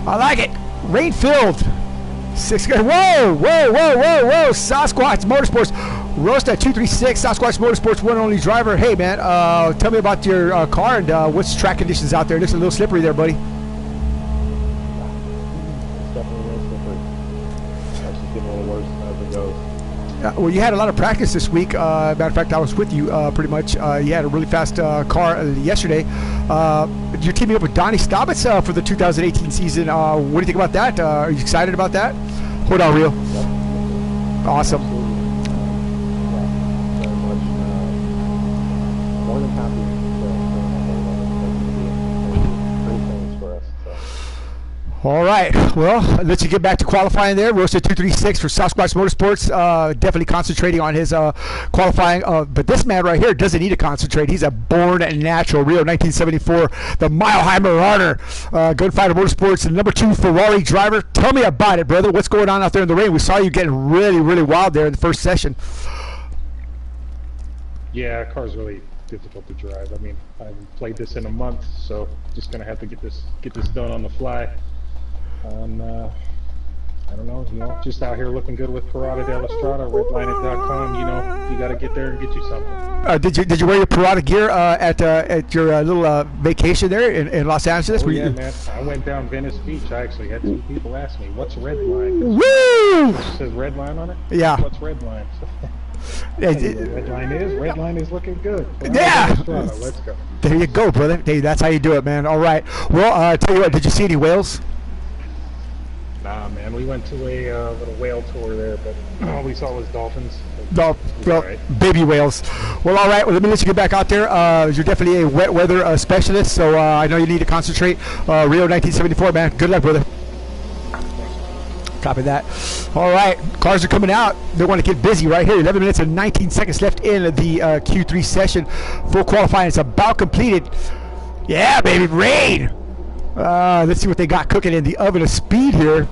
I like it. Rain-filled. 6 guys. Whoa, whoa, whoa, whoa, whoa. Sasquatch Motorsports. Roast at 236. Sasquatch Motorsports, one and only driver. Hey, man, tell me about your car and what's track conditions out there. It looks a little slippery there, buddy. It's definitely a little slippery. Actually getting a little worse as it goes. Well, you had a lot of practice this week. Matter of fact, I was with you pretty much. You had a really fast car yesterday. You're teaming up with Donnie Staubitz for the 2018 season. What do you think about that? Are you excited about that? Hold on, Rio. Yep. Awesome. Yeah, very much. More than happy to great things for us. So. All right. Well, I'll let you get back to qualifying there. Roasted 236 for Sasquatch Motorsports. Definitely concentrating on his qualifying. But this man right here doesn't need to concentrate. He's a born natural. Rio 1974, the Mile High Marauder. Gunfighter Motorsports, the #2 Ferrari driver. Tell me about it, brother. What's going on out there in the rain? We saw you getting really, really wild there in the first session. Yeah, car's really difficult to drive. I mean, I haven't played this in a month, so just gonna have to get this done on the fly. I don't know, just out here looking good with Parada de la Strada, redlinet.com, you got to get there and get you something. Did you wear your Parada gear at your little vacation there in Los Angeles? Oh, yeah, man. I went down Venice Beach. I actually had 2 people ask me, what's Redline? Woo! It says Redline on it? Yeah. What's Redline? Redline is looking good. Yeah. Let's go. There you go, brother. Hey, that's how you do it, man. All right. Well, tell you what, did you see any whales? Nah, man, we went to a little whale tour there, but all we saw was dolphins. No, well, right. Baby whales. Well, all right. Well, let me let you get back out there. You're definitely a wet weather specialist, so I know you need to concentrate. Rio 1974, man. Good luck, brother. Copy that. All right. Cars are coming out. They want to get busy right here. 11 minutes and 19 seconds left in the Q3 session. Full qualifying is about completed. Yeah, baby. Rain. Let's see what they got cooking in the oven of speed here.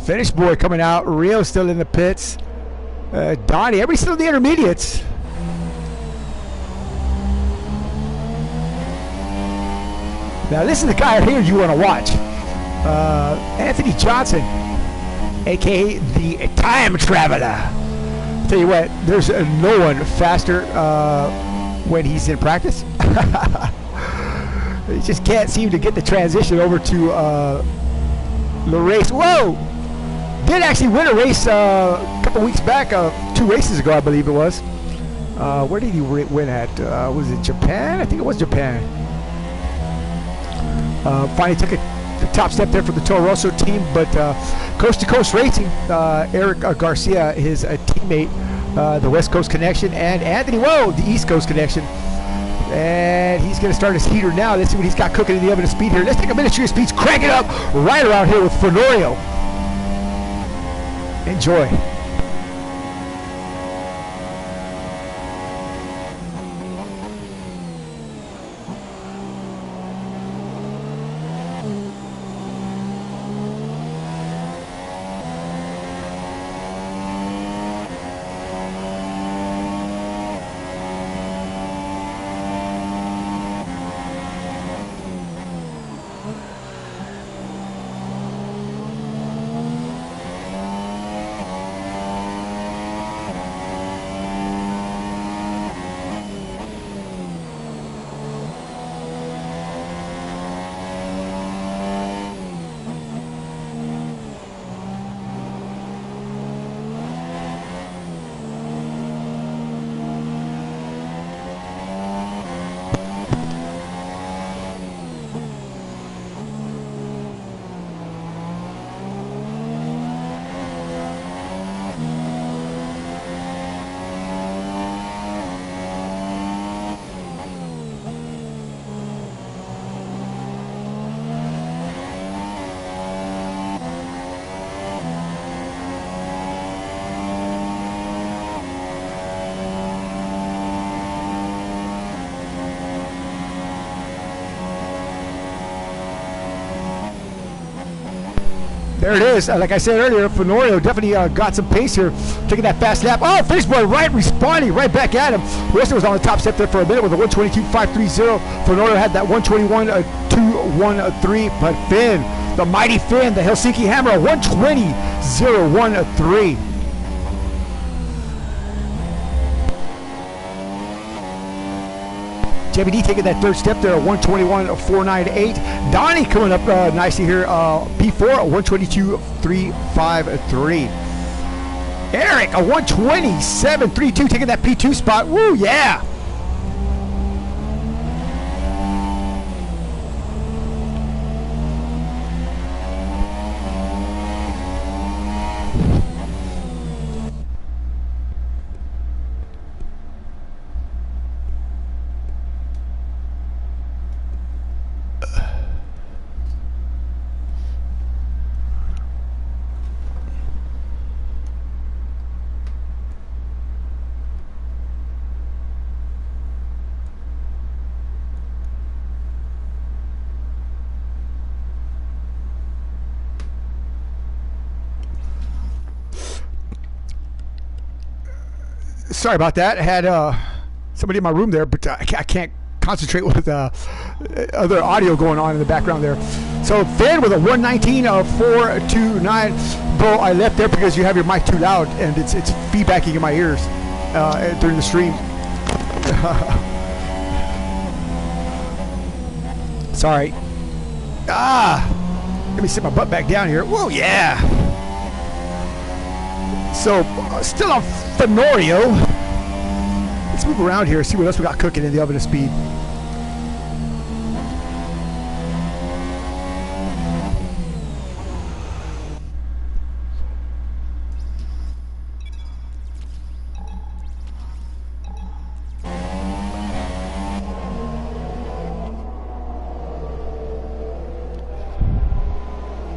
Finish boy coming out. Rio still in the pits. Donnie, everybody's still in the intermediates. Now this is the guy here you want to watch. Anthony Johnson, aka the Time Traveler. Tell you what, there's no one faster when he's in practice. He just can't seem to get the transition over to the race. Whoa! Did actually win a race a couple weeks back, 2 races ago, I believe it was. Where did he win at? Was it Japan? I think it was Japan. Finally took the top step there for the Toro Rosso team, but Coast to Coast Racing, Eric Garcia, his teammate, the West Coast Connection, and Anthony, the East Coast Connection. And he's going to start his heater now. Let's see what he's got cooking in the oven of speed here. Let's take a minute to your speeds, crank it up right around here with Fenorio. Enjoy. There it is. Like I said earlier, Fenorio definitely got some pace here, taking that fast lap. Oh, Fish Boy right responding right back at him. Wilson was on the top step there for a minute with a 122.530. Fenorio had that 121.213. But Finn, the mighty Finn, the Helsinki Hammer, 120.013. JBD taking that third step there, 121.498. Donnie coming up nicely here, P4, 122.353. Eric, a 127.32, taking that P2 spot. Woo, yeah. Sorry about that. I had somebody in my room there, but I can't concentrate with other audio going on in the background there. So Finn with a 119.429. Bro, I left there because you have your mic too loud and it's feedbacking in my ears during the stream. Sorry. Let me sit my butt back down here. Whoa, yeah. So, still on Fenorio. Let's move around here, see what else we got cooking in the oven of speed.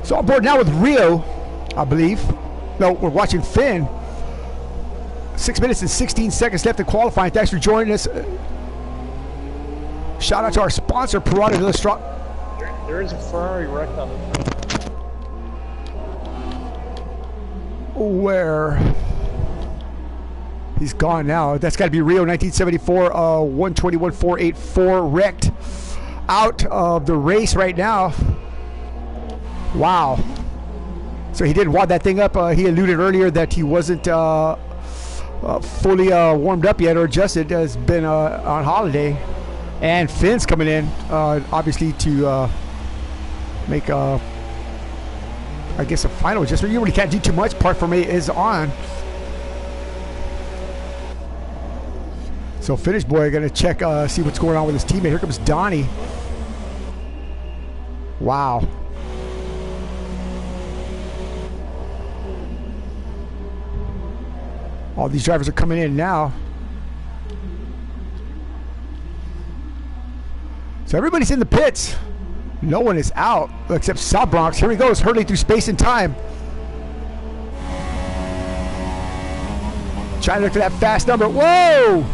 So on board now with Rio, I believe. No, we're watching Finn. 6 minutes and 16 seconds left in qualifying. Thanks for joining us. Shout out to our sponsor, Parada de la Strada. There is a Ferrari wreck on the Where? He's gone now. That's got to be Rio 1974, 121.484, wrecked out of the race right now. Wow. So he did wad that thing up. He alluded earlier that he wasn't fully warmed up yet or adjusted. Has been on holiday. And Finn's coming in, obviously, to make, I guess, a final adjustment. You really can't do too much. Part for me is on. So Finish Boy going to check, see what's going on with his teammate. Here comes Donnie. Wow. All these drivers are coming in now. So everybody's in the pits. No one is out except South Bronx. Here he goes, hurtling through space and time. Trying to look for that fast number. Whoa!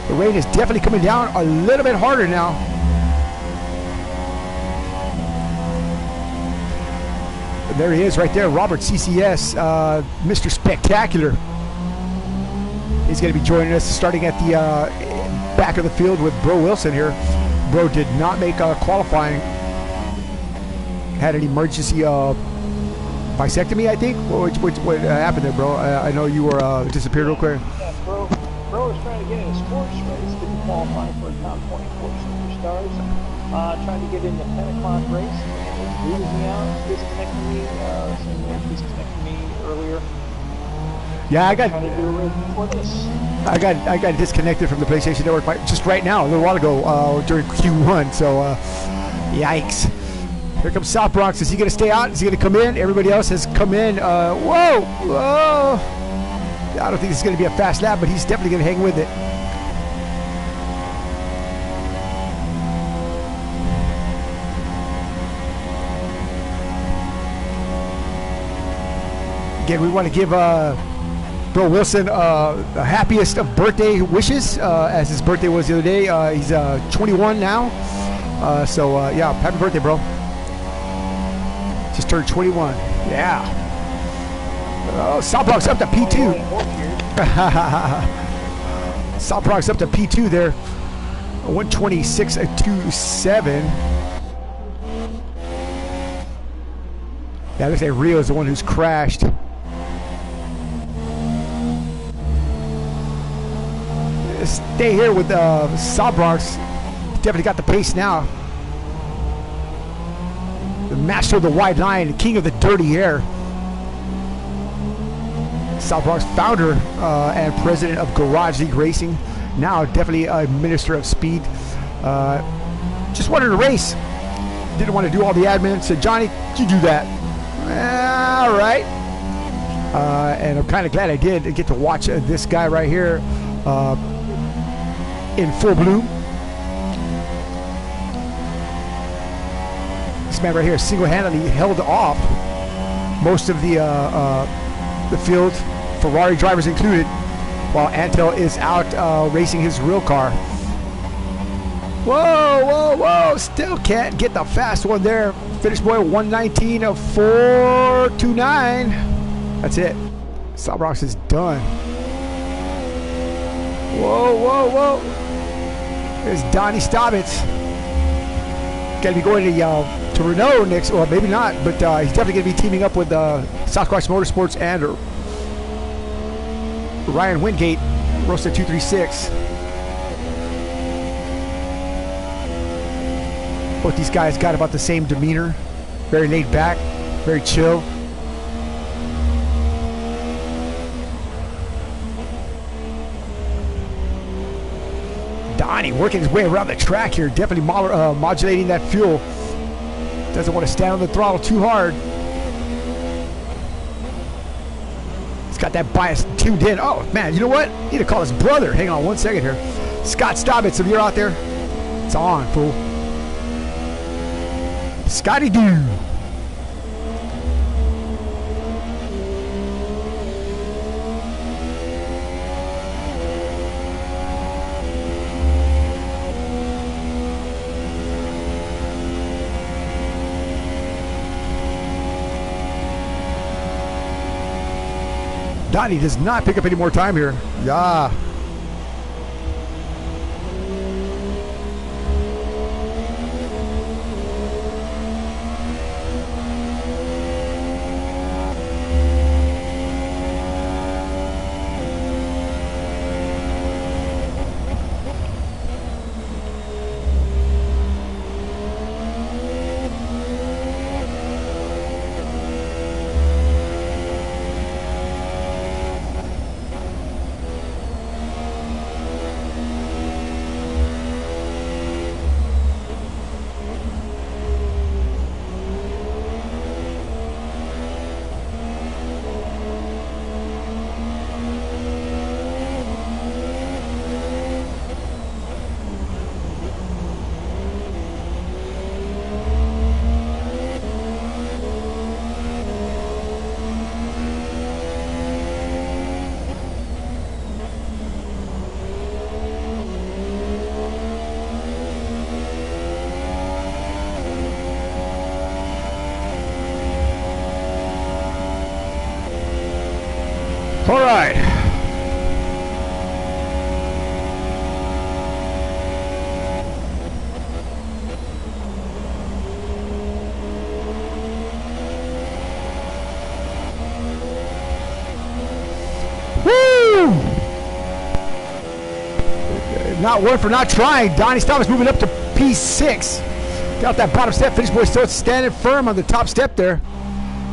The rain is definitely coming down a little bit harder now. And there he is right there, Robert CCS, Mr. Spectacular. He's going to be joining us starting at the back of the field with Bro Wilson here. Bro did not make qualifying. Had an emergency bisectomy, I think. What happened there, bro? I know you were disappeared real quick. Yeah, bro was trying to get in a sports race, didn't qualify for a top 24 superstars. Trying to get in the 10 o'clock race, and it blew me out, disconnected me, same way disconnected me earlier. Yeah, I trying to do a race before this. I got disconnected from the PlayStation Network just right now, a little while ago during Q1. So, yikes. Here comes South Bronx. Is he going to stay out? Is he going to come in? Everybody else has come in. Whoa! I don't think this is going to be a fast lap, but he's definitely going to hang with it. Again, we want to give Bro Wilson, the happiest of birthday wishes, as his birthday was the other day. He's 21 now. Yeah, happy birthday, bro. Just turned 21. Yeah. Oh, South Bronx up to P2. South Bronx up to P2 there. 126.27. Yeah, looks like Rio is the one who's crashed. Stay here with South Bronx. Definitely got the pace now. The master of the wide line, the king of the dirty air. South Bronx founder and president of Garage League Racing. Now definitely a minister of speed. Just wanted to race. Didn't want to do all the admin. Said, Johnny, you do that. All right. And I'm kind of glad I did get to watch this guy right here in full bloom. This man right here single-handedly held off most of the field, Ferrari drivers included, while Antel is out racing his real car. Whoa, whoa, whoa! Still can't get the fast one there. Finish boy 119.429. That's it. South Bronx is done. Whoa, whoa, whoa! There's Donnie Staubitz. Got to be going to Renault next, or maybe not, but he's definitely going to be teaming up with Sasquatch Motorsports and Ryan Wingate, Roasted 236. Both these guys got about the same demeanor, very laid back, very chill. Donnie working his way around the track here, definitely modulating that fuel. Doesn't want to stand on the throttle too hard. He's got that bias tuned in. Oh man, you know what? Need to call his brother. Hang on one second here. Scott Staubitz, if you're out there, it's on, fool. Scotty Doo. Donnie does not pick up any more time here. Yeah. All right. Woo! Not one for not trying. Donnie Staubitz moving up to P6. Got that bottom step. Finish boy still standing firm on the top step there.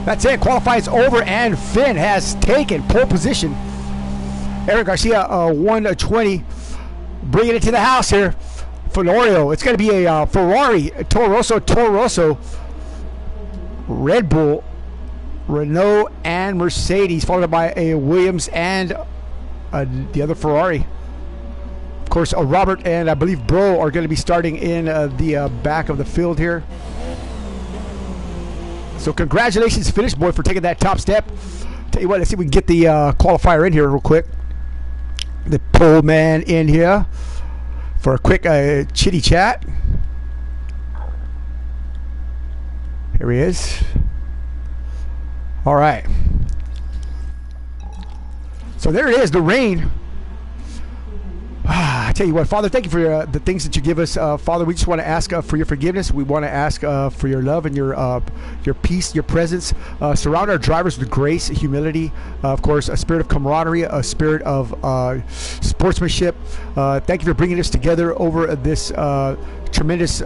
That's it. Qualifying's over, and Finn has taken pole position. Eric Garcia, 120, bringing it to the house here for L'Oreal. It's going to be a Ferrari, Toro Rosso, Red Bull, Renault, and Mercedes, followed by a Williams and the other Ferrari. Of course, Robert and I believe Bro are going to be starting in the back of the field here. So congratulations, Finish Boy, for taking that top step. Tell you what, let's see if we can get the qualifier in here real quick. The pole man in here for a quick chitty chat. Here he is. All right. So there it is, the rain. I tell you what, Father, thank you for the things that you give us. Father, we just want to ask for your forgiveness. We want to ask for your love and your peace, your presence. Surround our drivers with grace, humility, of course, a spirit of camaraderie, a spirit of sportsmanship. Thank you for bringing us together over this tremendous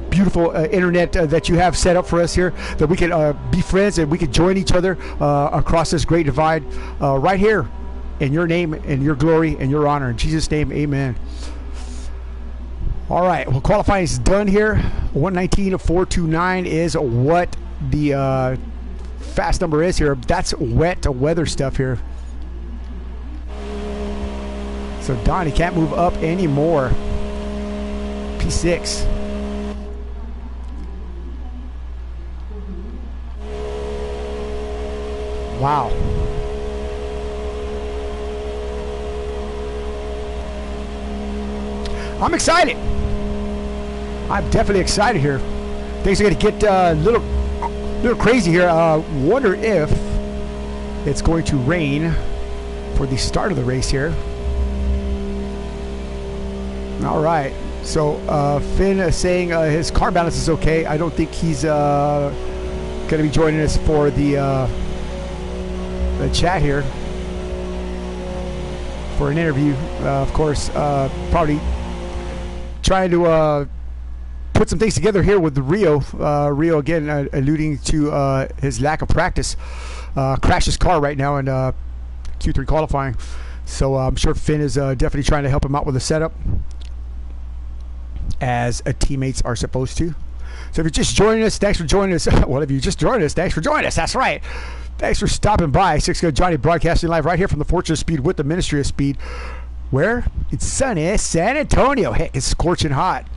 beautiful internet that you have set up for us here, that we can be friends and we can join each other across this great divide right here in your name and your glory and your honor. In Jesus' name, amen. All right, well, qualifying is done here. 119.429 is what the fast number is here. That's wet weather stuff here. So Donnie can't move up anymore. P6. Wow. I'm excited. I'm definitely excited here. Things are going to get a little crazy here. Wonder if it's going to rain for the start of the race here. All right. So Finn is saying his car balance is okay. I don't think he's going to be joining us for the chat here for an interview. Of course, probably trying to put some things together here with the Rio. Rio again alluding to his lack of practice. Crashed his car right now in Q3 qualifying. So I'm sure Finn is definitely trying to help him out with the setup, as teammates are supposed to. So if you're just joining us, thanks for joining us. Well, if you just joined us, thanks for joining us. That's right. Thanks for stopping by. 6 Go Johnny broadcasting live right here from the Fortune of Speed with the Ministry of Speed. Where? It's sunny San Antonio. Heck, it's scorching hot.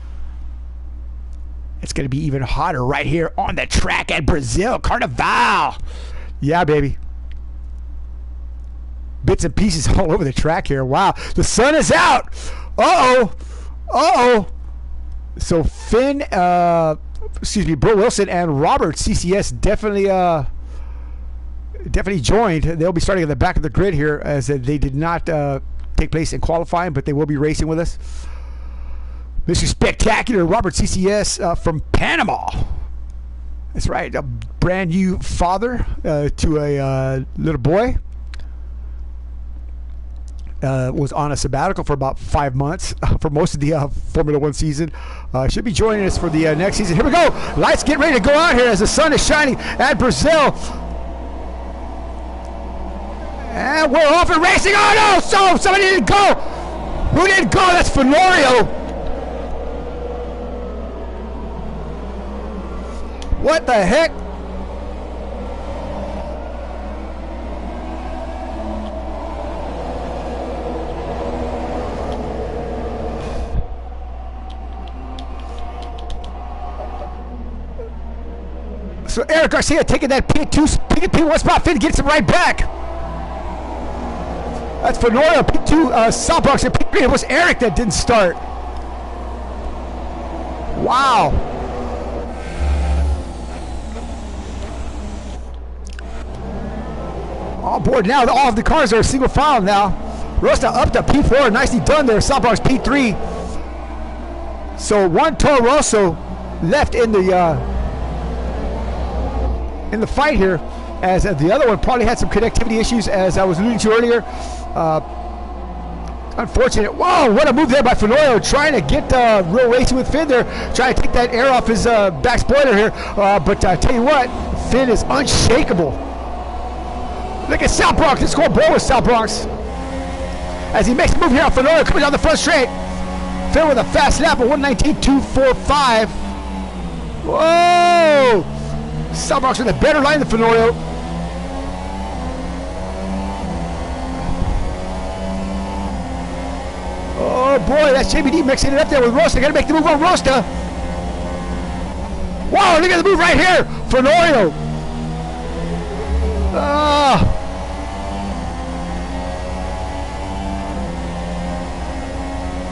It's going to be even hotter right here on the track at Brazil. Carnival. Yeah, baby. Bits and pieces all over the track here. Wow. The sun is out. Uh-oh. Uh-oh. So Finn, Bro Wilson and Robert CCS definitely joined. They'll be starting at the back of the grid here, as they did not take place in qualifying, but they will be racing with us. Mr. Spectacular Robert CCS from Panama. That's right, a brand new father to a little boy. Was on a sabbatical for about 5 months for most of the Formula One season. Should be joining us for the next season. Here we go. Lights get ready to go out here as the sun is shining at Brazil. And we're off and racing. Oh no! So somebody didn't go. Who didn't go? That's Fenorio. What the heck? So Eric Garcia taking that P1 spot. Finn gets him right back. That's Fenorio, P2, Saltbox, and P3. It was Eric that didn't start. Wow. All aboard now. All of the cars are single file now. Rosta up to P4. Nicely done there. Saltbox P3. So one Toro Rosso left in the fight here, as the other one probably had some connectivity issues, as I was alluding to earlier. Unfortunate. Whoa, what a move there by Fenorio, trying to get real racing with Finn there, trying to take that air off his back spoiler here. But I tell you what, Finn is unshakable. Look at South Bronx. Let's go ball with South Bronx. As he makes a move here on Fenorio coming down the front straight. Finn with a fast lap of 119.245. Whoa! South Bronx with a better line than Fenorio. Oh boy, that's JBD mixing it up there with Rosta. Gotta make the move on Rosta. Wow, look at the move right here. Fenorio.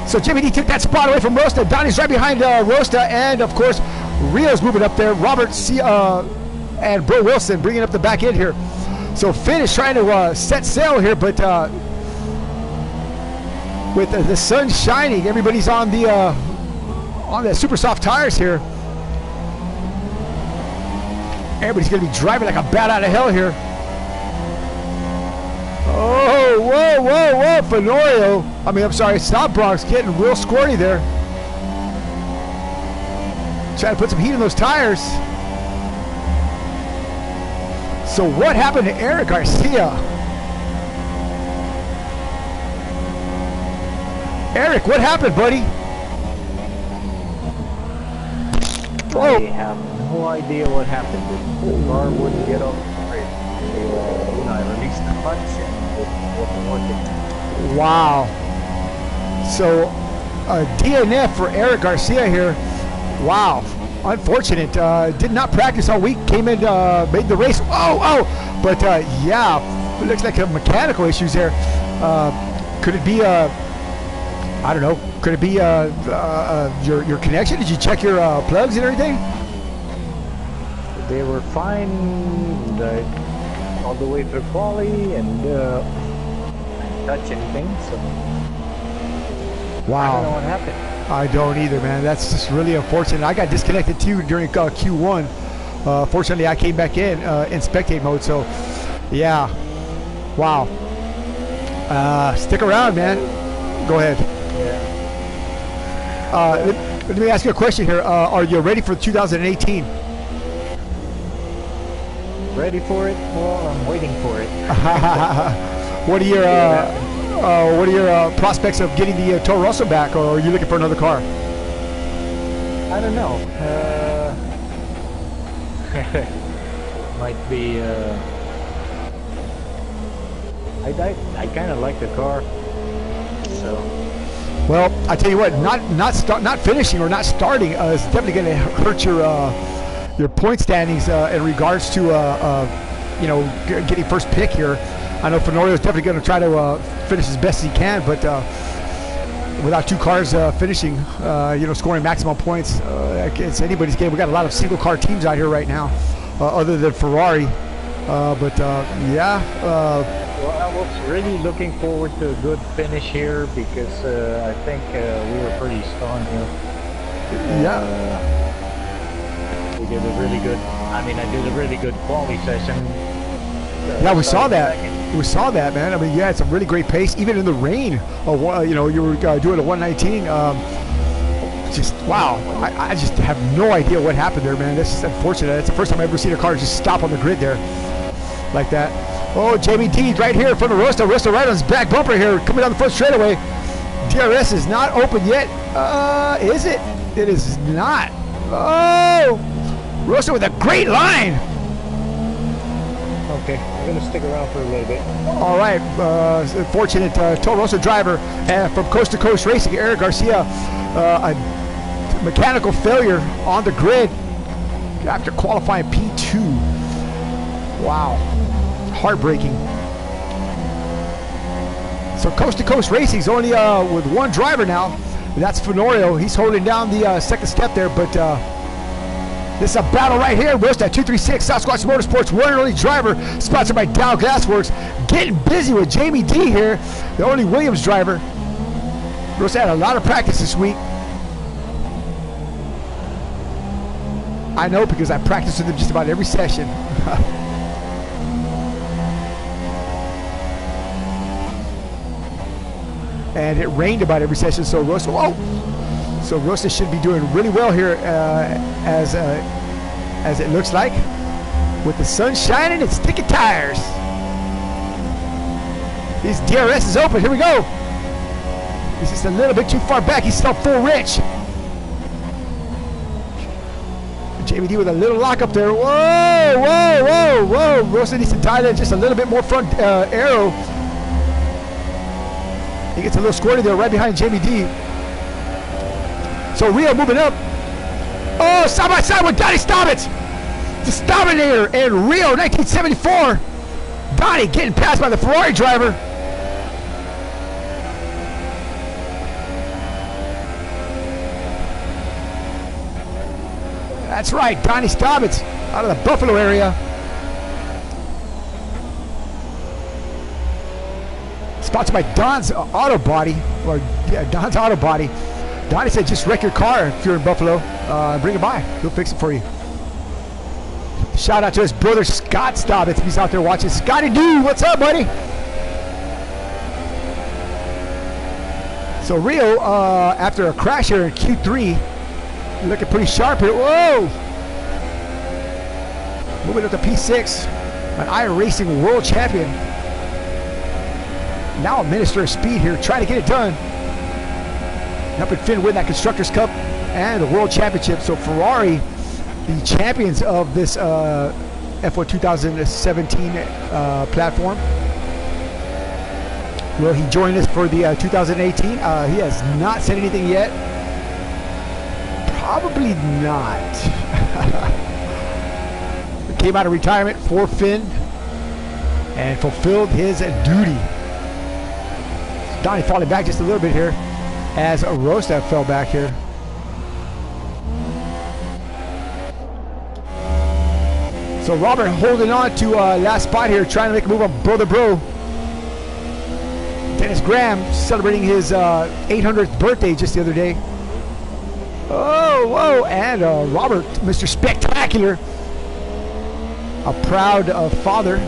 So Jimmy D took that spot away from Rosta. Donnie's right behind Rosta, and of course, Rio's moving up there. Robert and Bro Wilson bringing up the back end here. So Finn is trying to set sail here, but with the sun shining, everybody's on the super soft tires here. Everybody's going to be driving like a bat out of hell here. Oh, whoa, whoa, whoa, Fenorio. I mean, I'm sorry, Stop Bronx getting real squirty there. Trying to put some heat in those tires. So what happened to Eric Garcia? Eric, what happened, buddy? I have no idea what happened. The car wouldn't get off the bridge. I released the clutch and it wasn't working. Wow. So a DNF for Eric Garcia here. Wow. Unfortunate. Did not practice all week. Came in, made the race. Oh. But yeah, it looks like a mechanical issues there. Could it be I don't know. Could it be your connection? Did you check your plugs and everything? They were fine all the way through quali, and I didn't touch anything, so wow. I don't know what happened. I don't either, man. That's just really unfortunate. I got disconnected too during Q1. Fortunately, I came back in spectate mode, so yeah. Wow. Stick around, man. Go ahead. Let me ask you a question here. Are you ready for 2018? Ready for it? Well, I'm waiting for it. What are your prospects of getting the Toro Rosso back, or are you looking for another car? I don't know. Might be. I kind of like the car, so. Well, I tell you what, not finishing or not starting is definitely going to hurt your point standings in regards to getting first pick here. I know Fenorio is definitely going to try to finish as best as he can, but without two cars finishing, scoring maximum points, it's anybody's game. We got a lot of single car teams out here right now, other than Ferrari. Well, I was really looking forward to a good finish here because I think we were pretty strong here. We did a really good. I did a really good quali session. Yeah, we saw that. We saw that, man. I mean, you had some really great pace, even in the rain. You were doing a 119. Just wow. I just have no idea what happened there, man. This is unfortunate. It's the first time I've ever seen a car just stop on the grid there like that. Oh, Jamie D right here in front of Rosta. Rosta right on his back bumper here, coming down the front straightaway. DRS is not open yet. Is it? It is not. Oh, Rosta with a great line. Okay, I'm going to stick around for a little bit. All right. Fortunate Toro Rosso driver from Coast to Coast Racing, Eric Garcia, a mechanical failure on the grid after qualifying P2. Wow. Heartbreaking. So Coast to Coast Racing's only with one driver now. And that's Fenorio. He's holding down the second step there, but this is a battle right here. Rosta 236 Sasquatch Motorsports, one and only driver, sponsored by Dow Glassworks. Getting busy with Jamie D here, the only Williams driver. Rosta had a lot of practice this week. I know because I practice with him just about every session. And it rained about every session, so Rosta, so Rosta should be doing really well here as it looks like, with the sun shining and sticky tires. His DRS is open. Here we go. He's just a little bit too far back. He's still full rich. Jamie D with a little lock up there. Whoa. Rosta needs to tie that just a little bit more front arrow. He gets a little squirty there right behind Jamie D. So Rio moving up. Oh, side by side with Donnie Stobbins. The Stobbinator and Rio 1974. Donnie getting passed by the Ferrari driver. That's right, Donnie Stobbins out of the Buffalo area. Sponsored by Don's Auto Body, or yeah, Don's Auto Body. Donnie said, just wreck your car if you're in Buffalo. Bring it by. He'll fix it for you. Shout out to his brother Scott Stobbins. He's out there watching. Scotty dude, what's up, buddy? So Rio, after a crash here in Q3, looking pretty sharp here. Whoa! Moving up to P6, an iRacing world champion. Now a minister of speed here, trying to get it done. Helping Finn win that Constructors Cup and the World Championship. So Ferrari, the champions of this F1 2017 platform. Will he join us for the 2018? He has not said anything yet. Probably not. Came out of retirement for Finn and fulfilled his duty. Donnie falling back just a little bit here as Rosta fell back here. So Robert holding on to last spot here, trying to make a move on Brother Bro. Dennis Graham celebrating his 800th birthday just the other day. Oh, whoa, and Robert, Mr. Spectacular, a proud father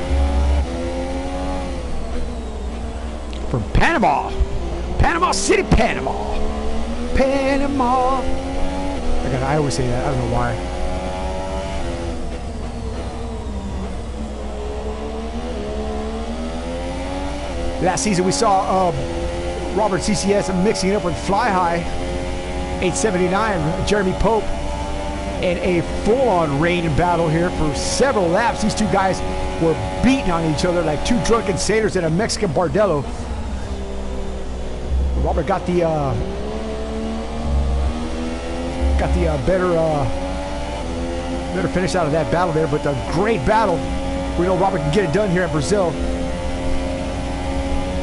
from Panama. Panama City, Panama. Panama. I always say that, I don't know why. Last season we saw Robert CCS mixing it up with Fly High 879, Jeremy Pope, in a full-on rain battle here for several laps. These two guys were beating on each other like two drunken sailors in a Mexican bordello. Robert got the better finish out of that battle there, but a great battle. We know Robert can get it done here in Brazil.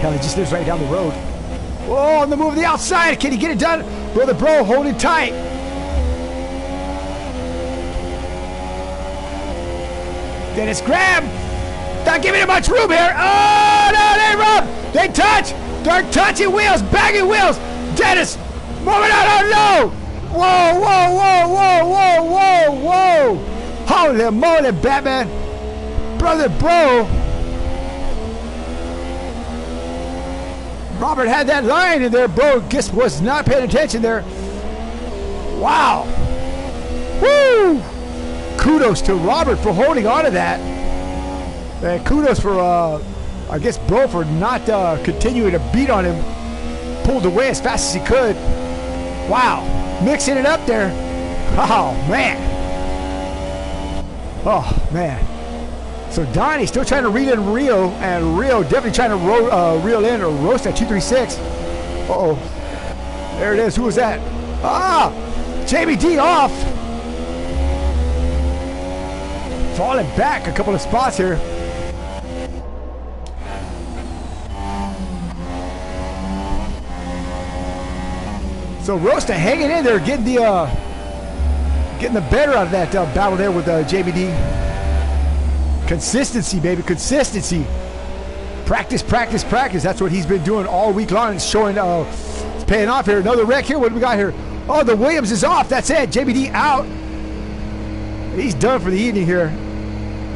Hell, he just lives right down the road. Oh, on the move to the outside. Can he get it done? Brother Bro holding tight. Dennis Graham. Not giving him much room here. Oh, no, they rub. They touch. They're touching wheels, bagging wheels. Dennis moving out. Oh, no. Whoa, whoa, whoa, whoa, whoa, whoa, whoa. Holy moly, Batman. Brother Bro. Robert had that line in there, Bro. Guess was not paying attention there. Wow. Woo! Kudos to Robert for holding on to that. And kudos for, I guess, Bro for not continuing to beat on him. Pulled away as fast as he could. Wow. Mixing it up there. Oh, man. Oh, man. So Donnie still trying to reel in Rio, and Rio definitely trying to reel in or roast that 236. Uh-oh. There it is. Who was that? Ah! Jamie D off. Falling back a couple of spots here. So Rosta hanging in there, getting the better out of that battle there with Jamie D. Consistency, baby, consistency. Practice, practice, practice. That's what he's been doing all week long. It's showing, it's paying off here. Another wreck here. What do we got here? Oh, the Williams is off. That's it. JBD out. He's done for the evening here.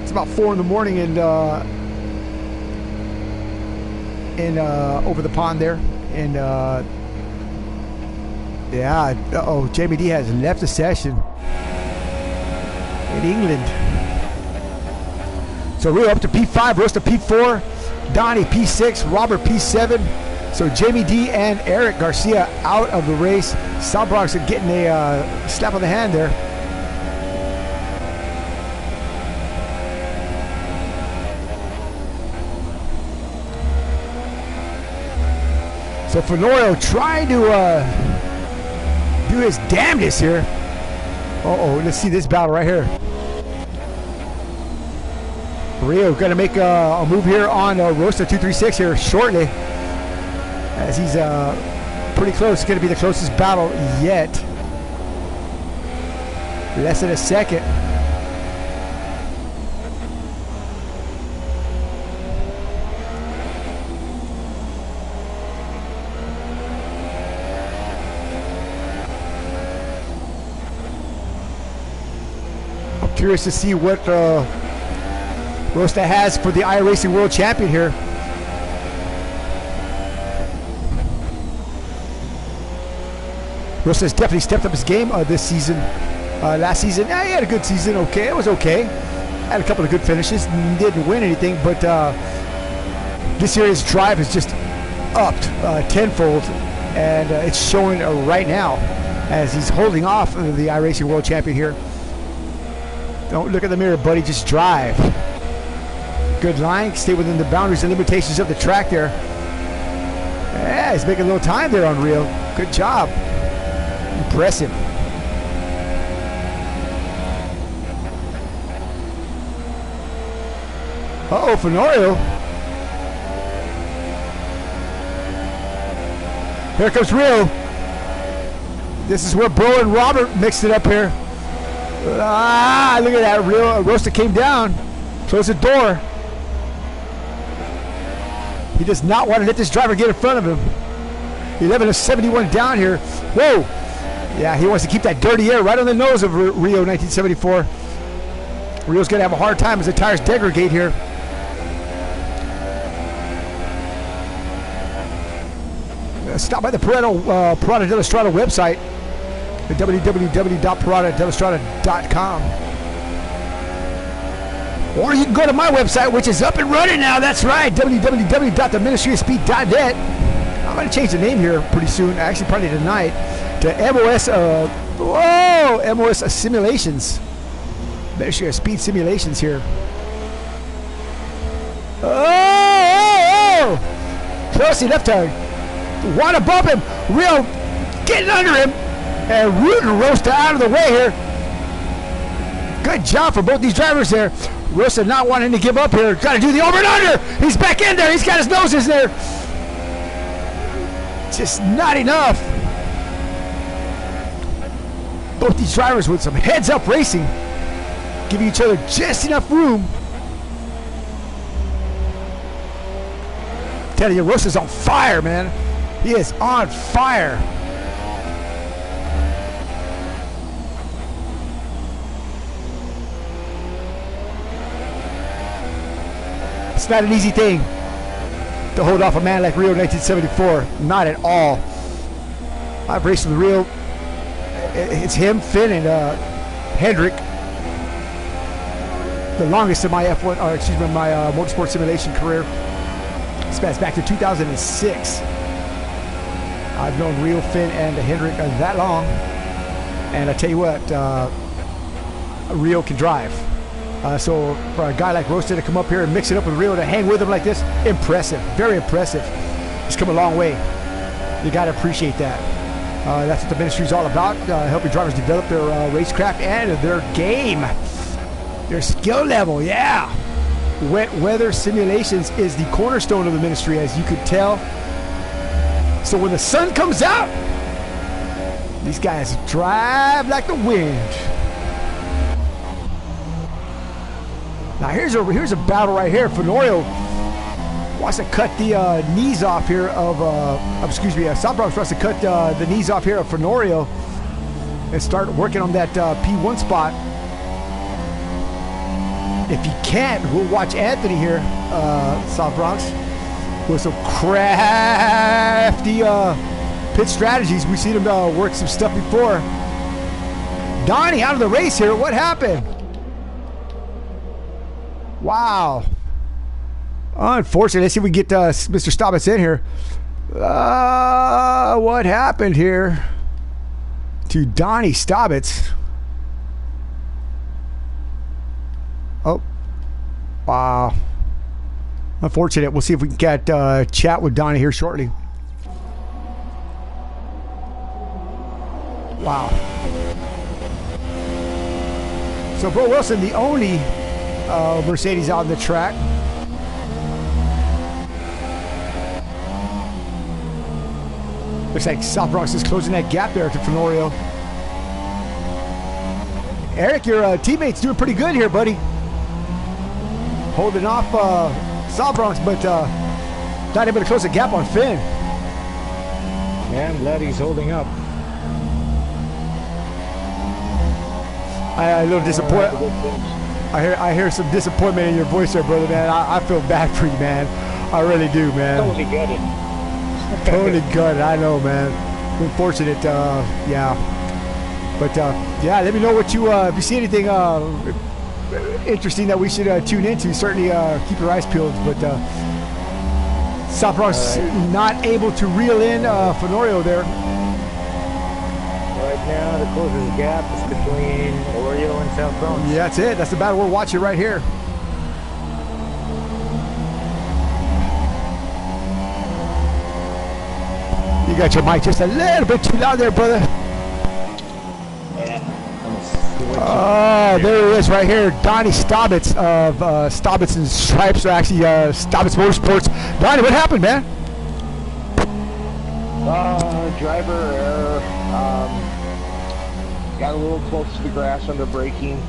It's about 4 in the morning and over the pond there. And yeah, uh-oh, JBD has left the session in England. So we're up to P5, Roast to P4, Donnie P6, Robert P7. So Jamie D and Eric Garcia out of the race. South Bronx are getting a slap on the hand there. So Fenorio trying to do his damnedest here. Uh-oh, let's see this battle right here. Rio going to make a move here on Rosta 236 here shortly, as he's pretty close. It's going to be the closest battle yet. Less than a second. I'm curious to see what Rosta has for the iRacing World Champion here. Rosta has definitely stepped up his game this season. Last season, he had a good season. Okay, it was okay. Had a couple of good finishes. Didn't win anything, but this year his drive has just upped tenfold, and it's showing right now as he's holding off the iRacing World Champion here. Don't look at the mirror, buddy. Just drive. Good line. Stay within the boundaries and limitations of the track there. Yeah, he's making a little time there on Rio. Good job. Impressive. Uh-oh, Fenorio. Here comes Rio. This is where Bro and Robert mixed it up here. Ah, look at that. Rio Rosta came down. Closed the door. He does not want to let this driver get in front of him. 11:71 down here. Whoa. Yeah, he wants to keep that dirty air right on the nose of Rio 1974. Rio's going to have a hard time as the tires degrade here. Stop by the Parada della Strada website at www.paradadelastrada.com. Or you can go to my website, which is up and running now. That's right, www.theministryofspeed.net. I'm going to change the name here pretty soon, actually probably tonight, to MOS, MOS Simulations. Ministry of Speed Simulations here. Oh! Closely left turn. Want to bump him. Rio getting under him and rooting Rosta out of the way here. Good job for both these drivers there. Rosta not wanting to give up here. Got to do the over and under. He's back in there. He's got his noses there. Just not enough. Both these drivers with some heads up racing, giving each other just enough room. I'm telling you, Rosta's on fire, man. He is on fire. It's not an easy thing to hold off a man like Rio 1974. Not at all. I've raced with Rio. It's him, Finn, and Hendrick. The longest of my F1, or excuse me, my motorsport simulation career. Spans back to 2006. I've known Rio, Finn, and Hendrick that long, and I tell you what, Rio can drive. So for a guy like Rosta to come up here and mix it up with Rio to hang with him like this, impressive, very impressive. He's come a long way. You got to appreciate that. That's what the ministry is all about, helping drivers develop their racecraft and their game, their skill level. Yeah. Wet weather simulations is the cornerstone of the ministry, as you could tell. So when the sun comes out, these guys drive like the wind. Now here's a battle right here. Fenorio wants to cut the knees off here of Sabrox wants to cut the knees off here of Fenorio and start working on that P1 spot. If you can't, we'll watch Anthony here, Sabrox, with some crafty pit strategies. We've seen him work some stuff before. Donnie out of the race here. What happened? Wow. Unfortunately, let's see if we can get Mr. Staubitz in here. What happened here to Donnie Staubitz? Oh, wow. Unfortunate. We'll see if we can get chat with Donnie here shortly. Wow. So Bo Wilson, the only Mercedes out on the track. Looks like South Bronx is closing that gap there to Fenorio. Eric, your teammate's doing pretty good here, buddy. Holding off Sawbronx, but not able to close the gap on Finn. Yeah, I'm glad he's holding up. I a little disappointed. I hear some disappointment in your voice there, brother, man. I feel bad for you, man. I really do, man. Totally gutted. Totally gutted. I know, man. Unfortunate. Yeah. But yeah, let me know what you if you see anything interesting that we should tune into. Certainly keep your eyes peeled. But South Bronx not able to reel in Fenorio there. Right now, the closest gap is between Oreo and South Bronx. Yeah, that's it. That's the battle we're watching right here. You got your mic just a little bit too loud there, brother. Oh, there he is right here. Donnie Staubitz of Staubitz and Stripes, or actually Staubitz Motorsports. Donnie, what happened, man? Driver error. Got a little close to the grass under braking,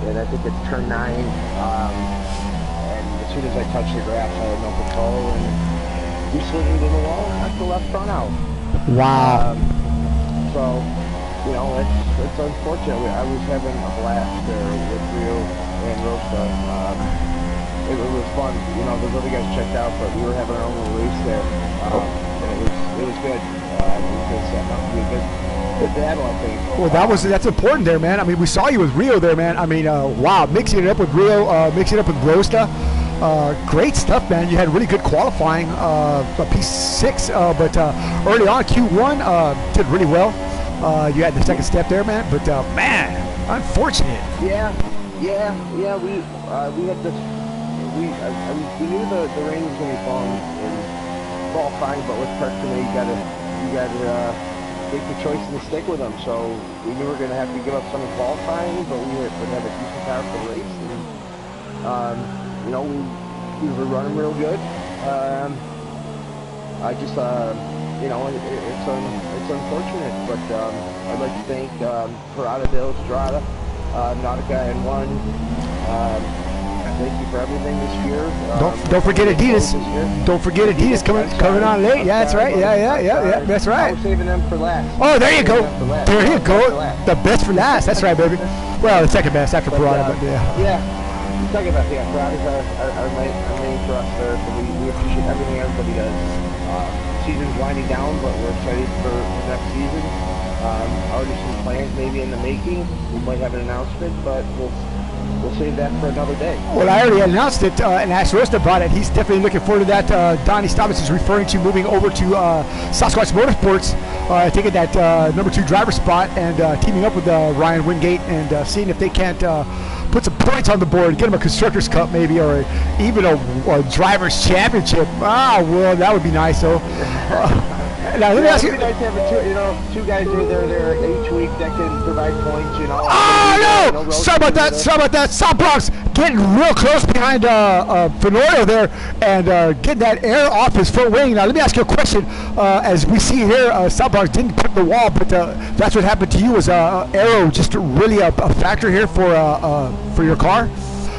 and I think it's turn 9. And as soon as I touched the grass, I had no control, and we slid into the wall and knocked the left front out. Wow. So, you know, it's unfortunate. I was having a blast there with Rio and Rosa. It was fun. You know, those other guys checked out, but we were having our own little race there. And it was good. It was good setting up to be a good battle, I think. Well, that's important there, man. I mean, we saw you with Rio there, man. I mean, wow, mixing it up with Rio, mixing it up with Rosta. Great stuff, man. You had really good qualifying, P6, but early on, Q1, did really well. You had the second step there, man, but man, unfortunate. Yeah. We had this. We knew the rain was going to be falling in qualifying, but with Preston, you gotta make the choice and stick with them. So we knew we were going to have to give up some in qualifying, but we would have a decent car for the race. And, you know, we were running real good. I just, you know, it's unfortunate, but I'd like to thank Parada de Estrada, Nautica and One. Thank you for everything this year. Don't forget Adidas. Don't forget Adidas coming on late. Yeah, that's right. Yeah. That's right. I was saving them for last. Oh, there you go. There you go. The best for last. That's right, baby. Well, the second best after Parada, but yeah. Yeah. Talking about Parada's our main for us there, so we appreciate everything everybody does. Season's winding down, but we're excited for next season. Already some plans maybe in the making. We might have an announcement, but we'll save that for another day. Well, I already announced it and asked Rosta about it. He's definitely looking forward to that. Donnie Staubitz is referring to moving over to Sasquatch Motorsports, taking that number 2 driver spot and teaming up with Ryan Wingate and seeing if they can't put some points on the board, get him a Constructors Cup maybe, or even a Drivers Championship. Ah, well, that would be nice. So, now let me ask you. It'd be nice to have two guys there each week that can provide points. You know. Oh no! Sorry about that. South Bronx getting real close behind Fenorio there and getting that air off his front wing. Now let me ask you a question. As we see here, South Bronx didn't put the wall, but that's what happened to you. Was aero just really a factor here for your car?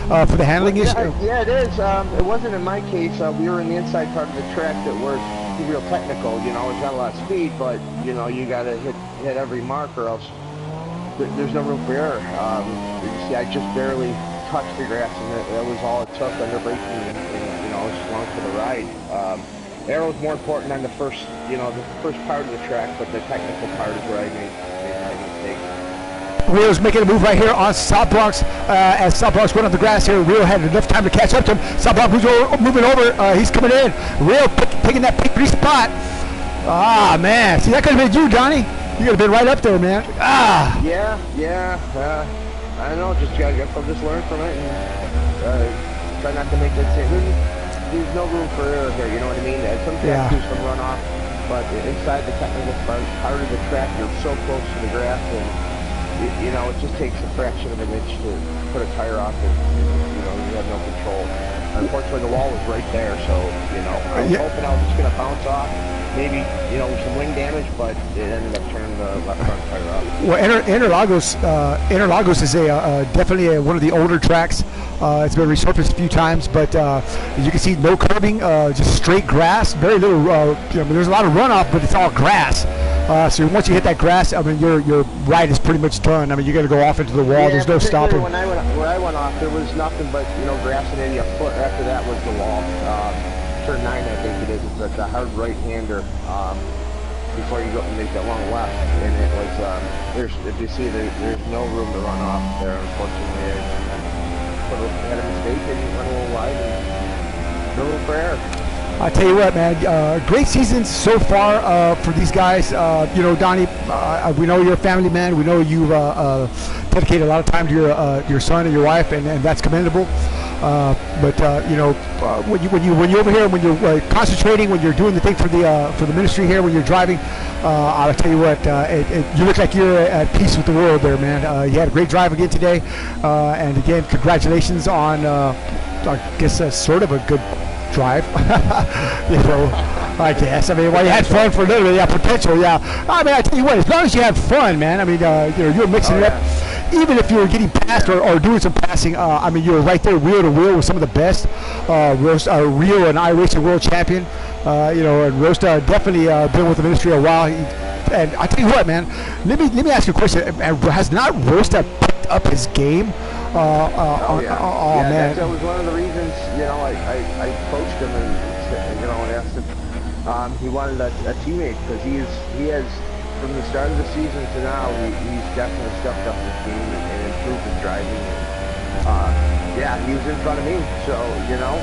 For the handling issue? Yeah, it is. It wasn't in my case. We were in the inside part of the track that was real technical. You know, it's not a lot of speed, but you know, you got to hit every mark, or else there's no room for error. You see, I just barely touched the grass, and that was all it took under braking, and you know, just along for the ride. Aero is more important on the first part of the track, but the technical part is where I made mistakes. Rio's making a move right here on South Bronx as South Bronx went on the grass here. Rio had enough time to catch up to him. South Bronx moving over. He's coming in. Rio taking that P3 spot. Ah, man. See, that could have been you, Donnie. You could have been right up there, man. Ah. Yeah. I don't know. Just learn from it and try not to make that same. There's no room for error here. You know what I mean? Some tracks do some runoff, but inside the technical part of the track, you're so close to the grass, and you know, it just takes a fraction of an inch to put a tire off, and you know, you have no control. Unfortunately, the wall was right there, so you know, I was hoping I was just going to bounce off, maybe, you know, some wing damage, but it ended up turning the left front tire up. Well, Interlagos is definitely one of the older tracks. It's been resurfaced a few times, but as you can see, no curbing, just straight grass. Very little. There's a lot of runoff, but it's all grass. So once you hit that grass, I mean, your ride is pretty much done. I mean, you're going to go off into the wall. Yeah, There's no stopping. Where I went off, there was nothing but, you know, grass and maybe a foot. After that was the wall. Turn 9, I think it is. It's a hard right-hander before you go and make that long left. And it was, if you see, there's no room to run off there, unfortunately. I had a mistake and went a little wide and no room for error. I tell you what, man, great season so far for these guys. You know, Donnie, we know you're a family man. We know you've dedicated a lot of time to your son and your wife, and that's commendable. But you know, when you're over here, when you're concentrating, when you're doing the thing for the ministry here, when you're driving, I'll tell you what, you look like you're at peace with the world there, man. You had a great drive again today, and again, congratulations on, I guess, sort of a good drive. You know, I guess. I mean, well, you had fun for a little bit, yeah, potential, yeah. I mean, I tell you what, as long as you had fun, man. I mean, you know, you were mixing it up. Even if you were getting past or doing some passing, I mean, you were right there wheel to wheel with some of the best. Rio and iRacing world champion. You know, and Rosta definitely been with the ministry a while. And I tell you what, man, let me ask you a question. Has not Rosta picked up his game? Man. That was one of the reasons, you know, I coached him and, you know, and asked him, he wanted a teammate because he has, from the start of the season to now, he's definitely stepped up his game and improved his driving. And, yeah, he was in front of me, so, you know,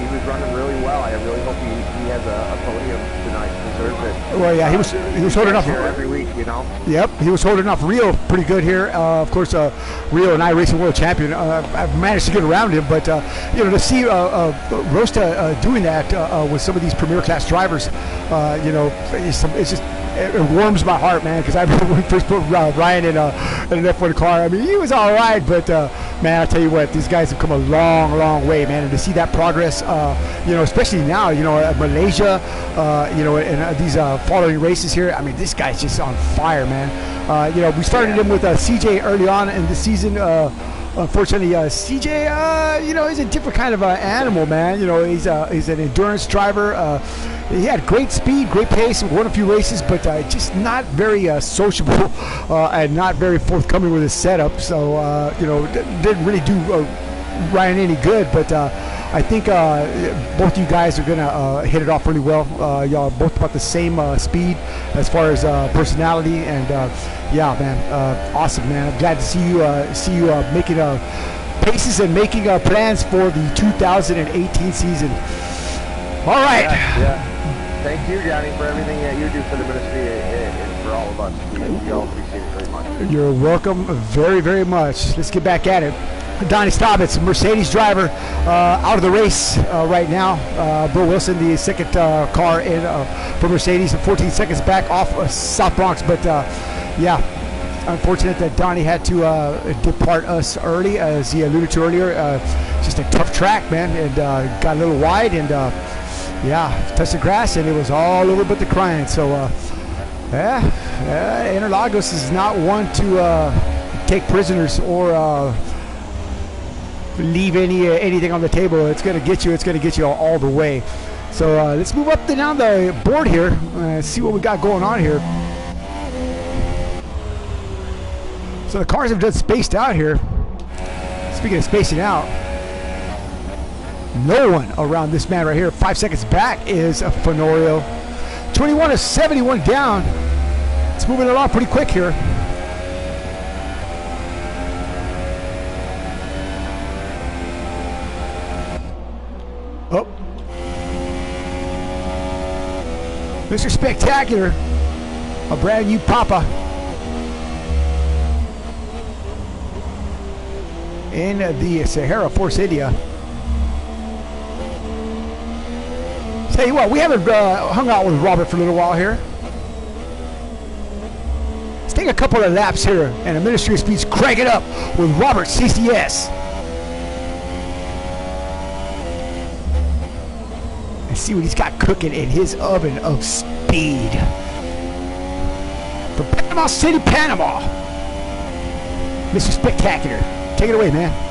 he was running really well. I really hope he has a podium tonight. Deserves it. Well, yeah, he was holding off here every week, you know. Yep, he was holding off Rio pretty good here. Of course, Rio and iRacing world champion. I've managed to get around him, but you know, to see Rosta doing that with some of these premier class drivers, you know, it's just. It warms my heart, man, because I remember when we first put Ryan in an F1 car. I mean, he was all right, but man, I tell you what, these guys have come a long, long way, man. And to see that progress, you know, especially now, you know, Malaysia, you know, and these following races here. I mean, this guy's just on fire, man. You know, we started him with CJ early on in the season. Unfortunately, CJ, you know, he's a different kind of animal, man. You know, he's an endurance driver. He had great speed, great pace, won a few races, but just not very sociable and not very forthcoming with his setup. So, you know, didn't really do Ryan any good. But I think both you guys are going to hit it off really well. Y'all both about the same speed as far as personality. And, yeah, man, awesome, man. I'm glad to see you making paces and making plans for the 2018 season. All right. Yeah. Thank you, Johnny, for everything that you do for the ministry and for all of us. We all appreciate it very much. You're welcome very, very much. Let's get back at it. Donnie Staubitz, Mercedes driver, out of the race right now. Bill Wilson, the second car in for Mercedes, 14 seconds back off South Bronx. But, yeah, unfortunate that Donnie had to depart us early, as he alluded to earlier. Just a tough track, man, and got a little wide and... yeah, touched the grass and it was all over but the crying. So, Interlagos is not one to take prisoners or leave anything on the table. It's going to get you. It's going to get you all the way. So let's move up and down the board here. See what we got going on here. So the cars have just spaced out here. Speaking of spacing out. No one around this man right here. 5 seconds back is Fenorio. 21 to 71 down. It's moving along pretty quick here. Oh. Mr. Spectacular. A brand new Papa. In the Sahara Force India. Tell you what, we haven't hung out with Robert for a little while here. Let's take a couple of laps here and a Ministry of Speed's crank it up with Robert CCS. And see what he's got cooking in his oven of speed. From Panama City, Panama, Mr. Spectacular. Take it away, man.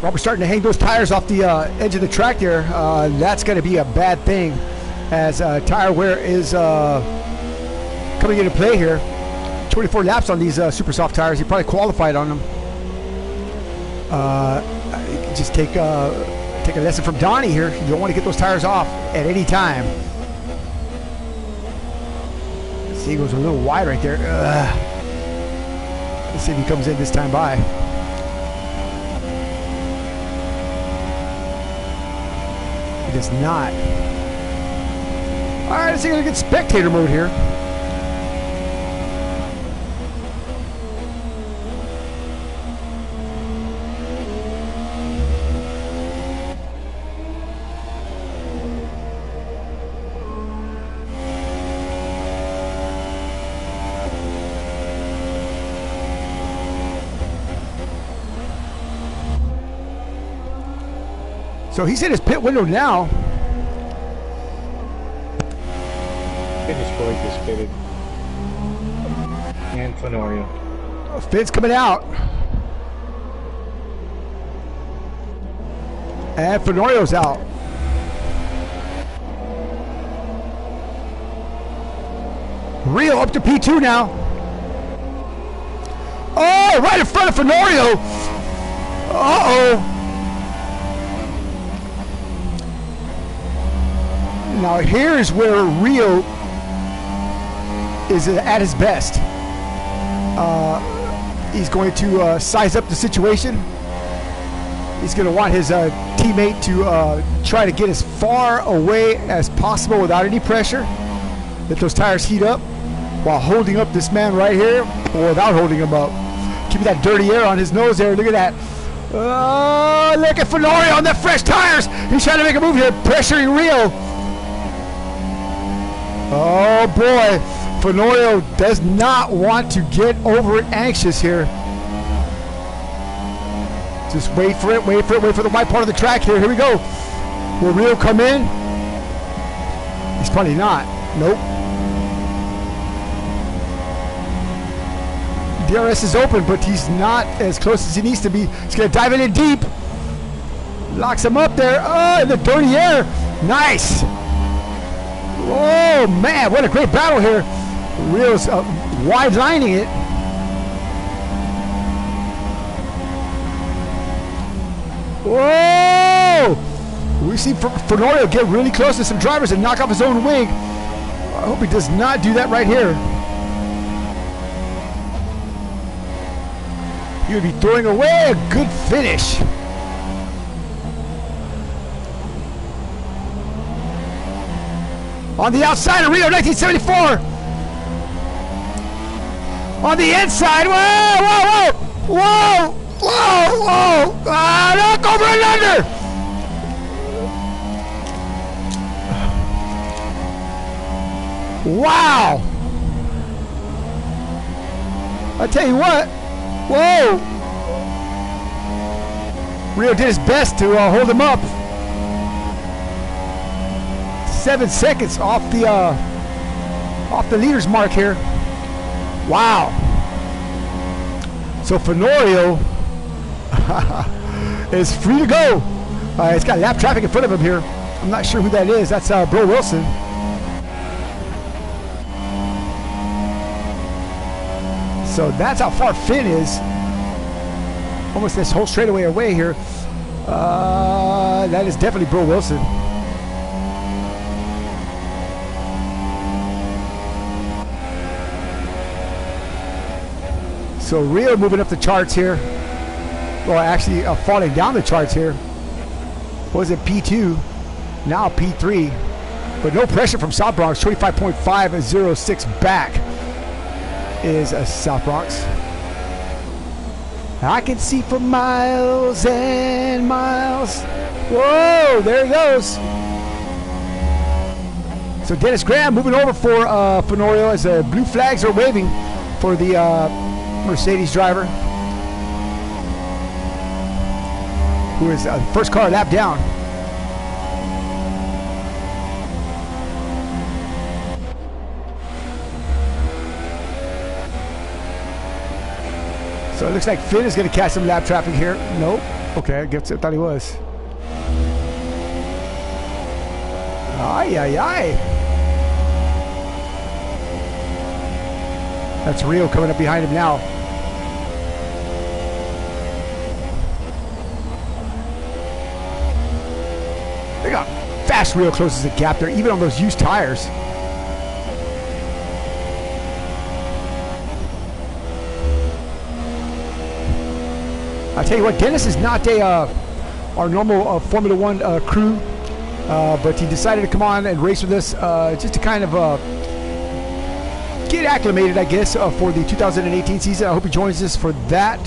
Robert's starting to hang those tires off the edge of the track there. That's going to be a bad thing, as tire wear is coming into play here. 24 laps on these super soft tires. He probably qualified on them. Just take a lesson from Donnie here. You don't want to get those tires off at any time. See, he goes a little wide right there. Let's see if he comes in this time by. He does not. All right, let's see if we can get spectator mode here. So he's in his pit window now. Finish boy just pitted. And Fenorio. Finn's coming out. And Fenorio's out. Rio up to P2 now. Oh, right in front of Fenorio. Uh-oh. Now here's where Rio is at his best. He's going to size up the situation. He's going to want his teammate to try to get as far away as possible without any pressure. Let those tires heat up while holding up this man right here, or without holding him up. Keep that dirty air on his nose there. Look at that. Oh, look at Fenorio on the fresh tires. He's trying to make a move here, pressuring Rio. Oh boy, Fenorio does not want to get over it anxious here. Just wait for it, wait for the white part of the track here. Here we go. Will Rio come in? He's probably not. Nope. DRS is open, but he's not as close as he needs to be. He's going to dive in deep. Locks him up there. Oh, in the dirty air. Nice. Oh, man, what a great battle here. Rio's wide lining it. Whoa! We see Fenorio get really close to some drivers and knock off his own wing. I hope he does not do that right here. You would be throwing away a good finish. On the outside of Rio 1974. On the inside. Whoa, whoa, whoa. Whoa, whoa, whoa. Look over and under. Wow. I tell you what. Whoa. Rio did his best to hold him up. 7 seconds off the leader's mark here. Wow. So Fenorio is free to go. It's got lap traffic in front of him here. I'm not sure who that is. That's Bro Wilson. So that's how far Finn is. Almost this whole straightaway away here. That is definitely Bro Wilson. So Rio moving up the charts here. Well, actually falling down the charts here. Was it P2? Now P3. But no pressure from South Bronx. 25.5 and 06 back is South Bronx. I can see for miles and miles. Whoa, there he goes. So Dennis Graham moving over for Fenorio as the blue flags are waving for the Mercedes driver, who is first car lap down. So it looks like Finn is going to catch some lap traffic here. Nope. Okay, I guess I thought he was. Ay, ay, ay. That's Rio coming up behind him now. Look how fast Rio closes the gap there, even on those used tires. I tell you what, Dennis is not our normal Formula One crew, but he decided to come on and race with us just to kind of get acclimated, I guess, for the 2018 season. I hope he joins us for that.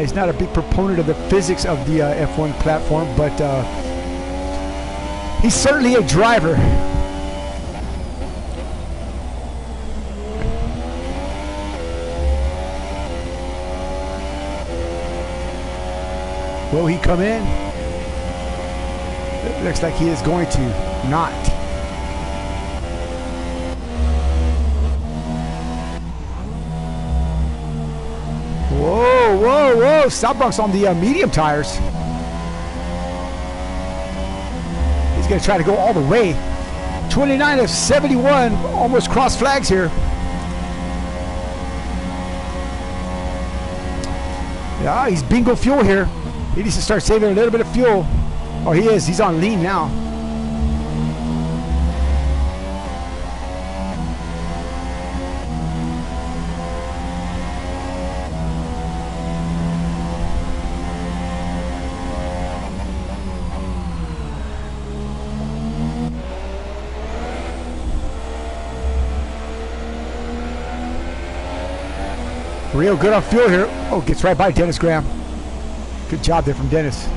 He's not a big proponent of the physics of the F1 platform, but he's certainly a driver. Will he come in? It looks like he is going to not. Whoa, whoa, whoa. South Bronx on the medium tires. He's going to try to go all the way. 29 of 71. Almost cross flags here. Yeah, he's bingo fuel here. He needs to start saving a little bit of fuel. Oh, he is. He's on lean now. Real good on fuel here. Oh, gets right by Dennis Graham. Good job there from Dennis.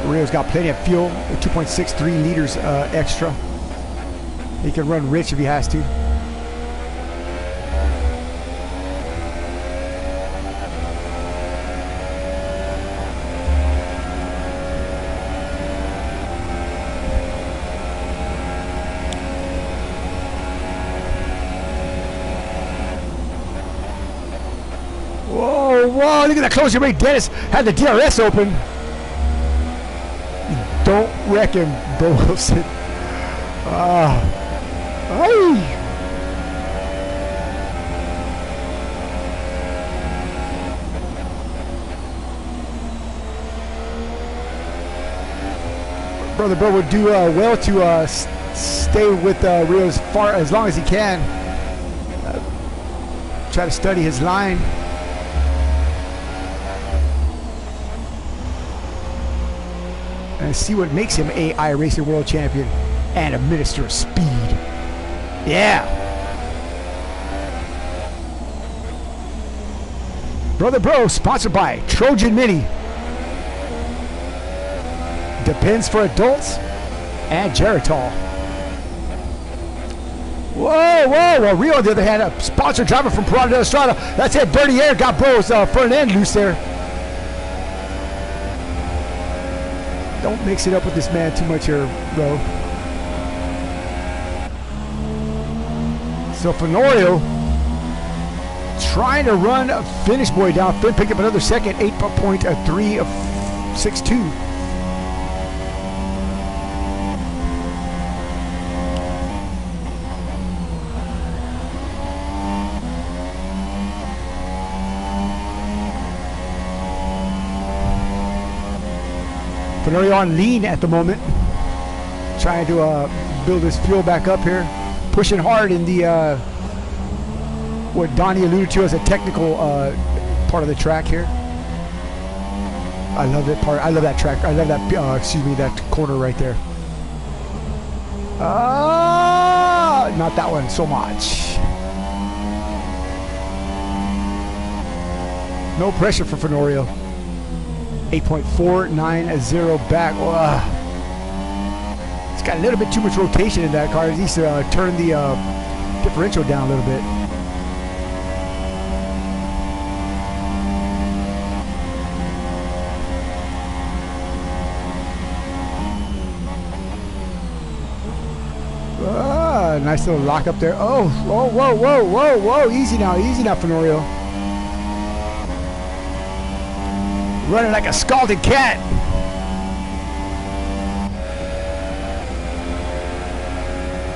Rio's got plenty of fuel, 2.63 liters extra. He can run rich if he has to. Whoa, look at that closure rate. Dennis had the DRS open. Don't wreck him, Bro Wilson. Brother Bro would do well to stay with Rio as long as he can. Try to study his line. And see what makes him a iRacing World Champion and a Minister of Speed. Yeah. Brother Bro, sponsored by Trojan Mini. Depends for adults and Geritol. Whoa, whoa, well, Rio on the other hand, a sponsored driver from Parada de Estrada. That's it, Dirty Air got Bro's front end loose there. Don't mix it up with this man too much here, bro. So Fenorio trying to run a finish boy down. Finn picked up another second, 8.362. Fenorio on lean at the moment, trying to build his fuel back up here, pushing hard in the what Donnie alluded to as a technical part of the track here. I love that part. I love that track. I love that. Excuse me, that corner right there. Not that one so much. No pressure for Fenorio. 8.490 back. It's got a little bit too much rotation in that car. It needs to turn the differential down a little bit. Nice little lock up there. Oh, whoa, whoa, whoa, whoa, whoa. Easy now, Fenorio. Running like a scalded cat.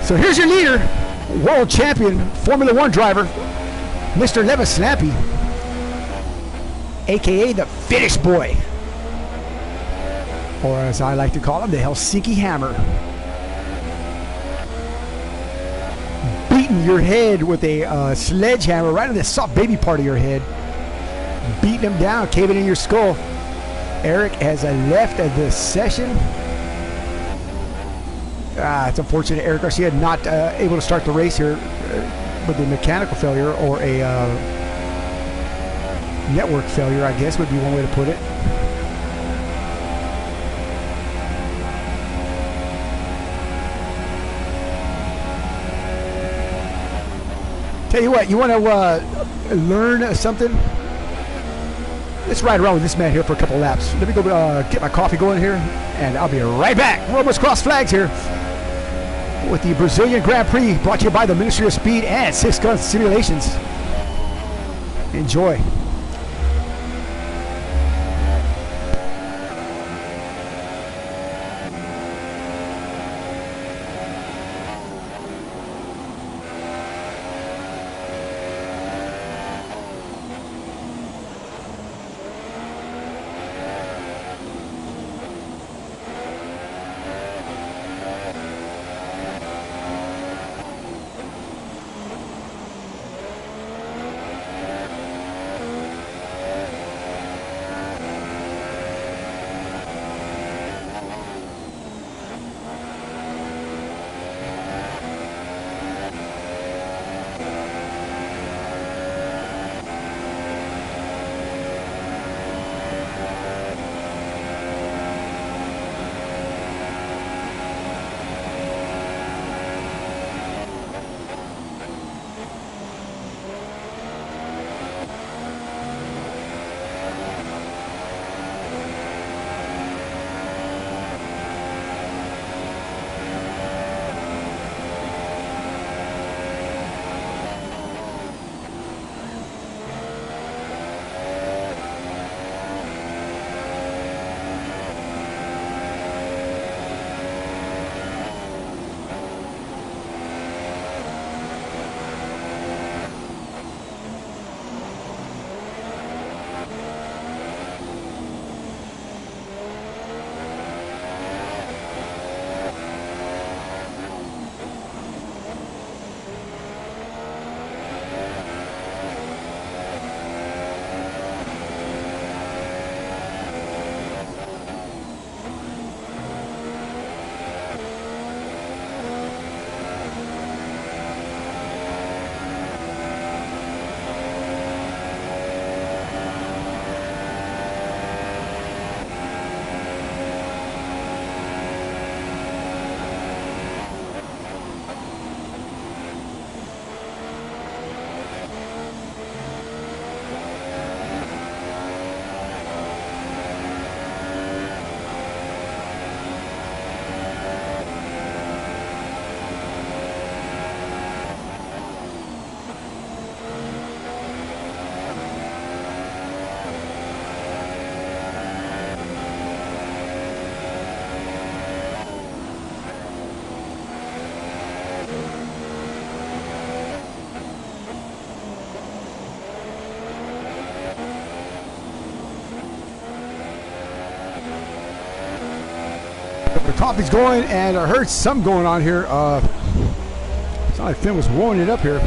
So here's your leader, world champion, Formula One driver, Mr. Leva Snappy, aka the Finish Boy, or as I like to call him, the Helsinki Hammer. Beating your head with a sledgehammer right on the soft baby part of your head. Beating him down, caving in your skull. Eric has left the session. It's unfortunate Eric Garcia not able to start the race here with a mechanical failure or a network failure, I guess would be one way to put it. Tell you what, you want to learn something? Let's ride around with this man here for a couple laps. Let me go get my coffee going here, and I'll be right back. We're almost cross flags here with the Brazilian Grand Prix, brought to you by the Ministry of Speed and Six Gun Simulations. Enjoy. coffee's going, and I heard some going on here. It's not like Finn was warming it up here.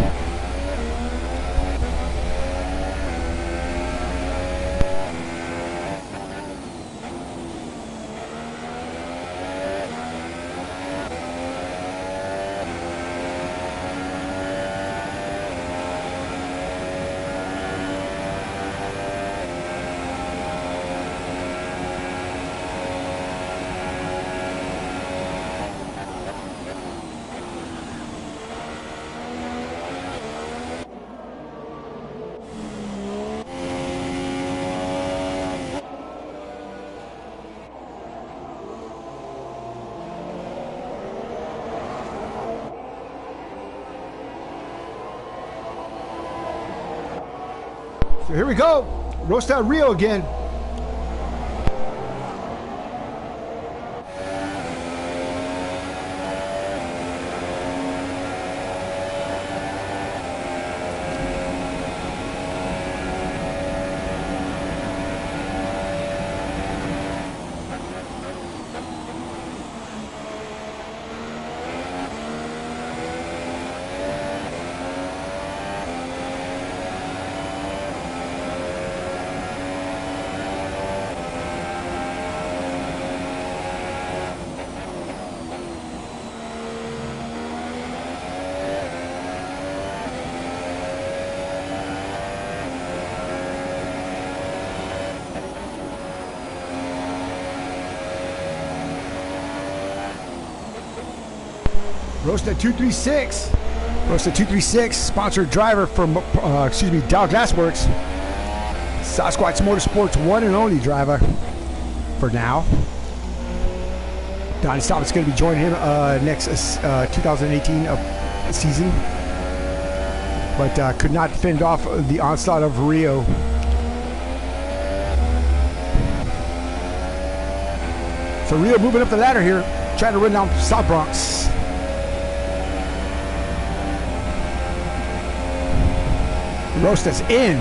So here we go. Roast out Rio again. Roasted 236. Roasted 236, sponsored driver from, Dow Glassworks. Sasquatch Motorsports one and only driver for now. Donnie Stopp's going to be joining him next 2018 season, but could not fend off the onslaught of Rio. So Rio moving up the ladder here, trying to run down South Bronx. Roast is in.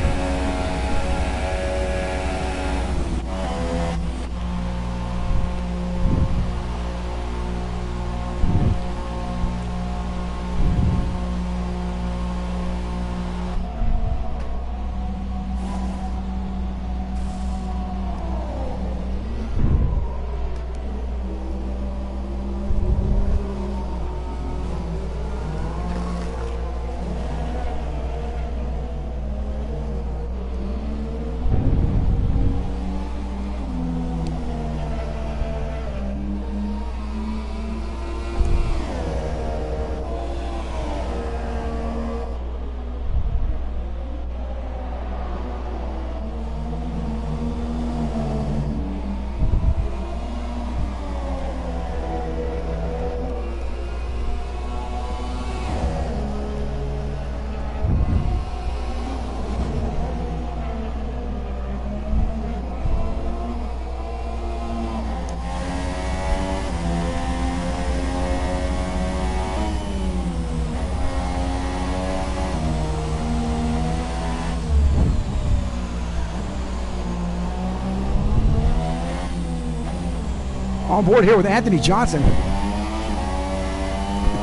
On board here with Anthony Johnson, the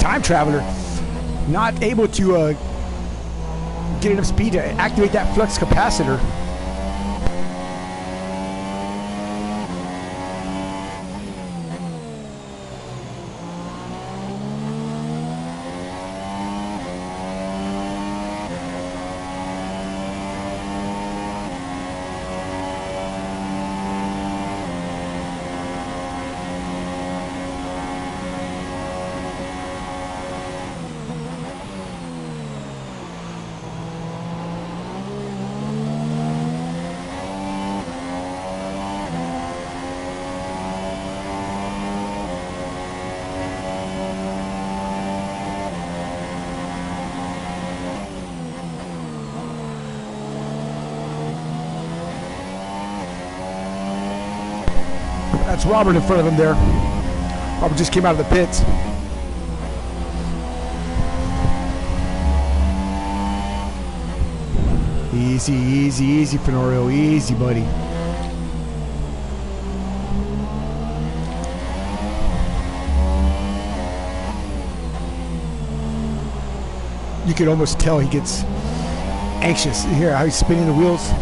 time traveler, not able to get enough speed to activate that flux capacitor. That's Robert in front of him there. Robert just came out of the pits. Easy, easy, easy, Fenorio. Easy, buddy. You can almost tell he gets anxious. Here, how he's spinning the wheels.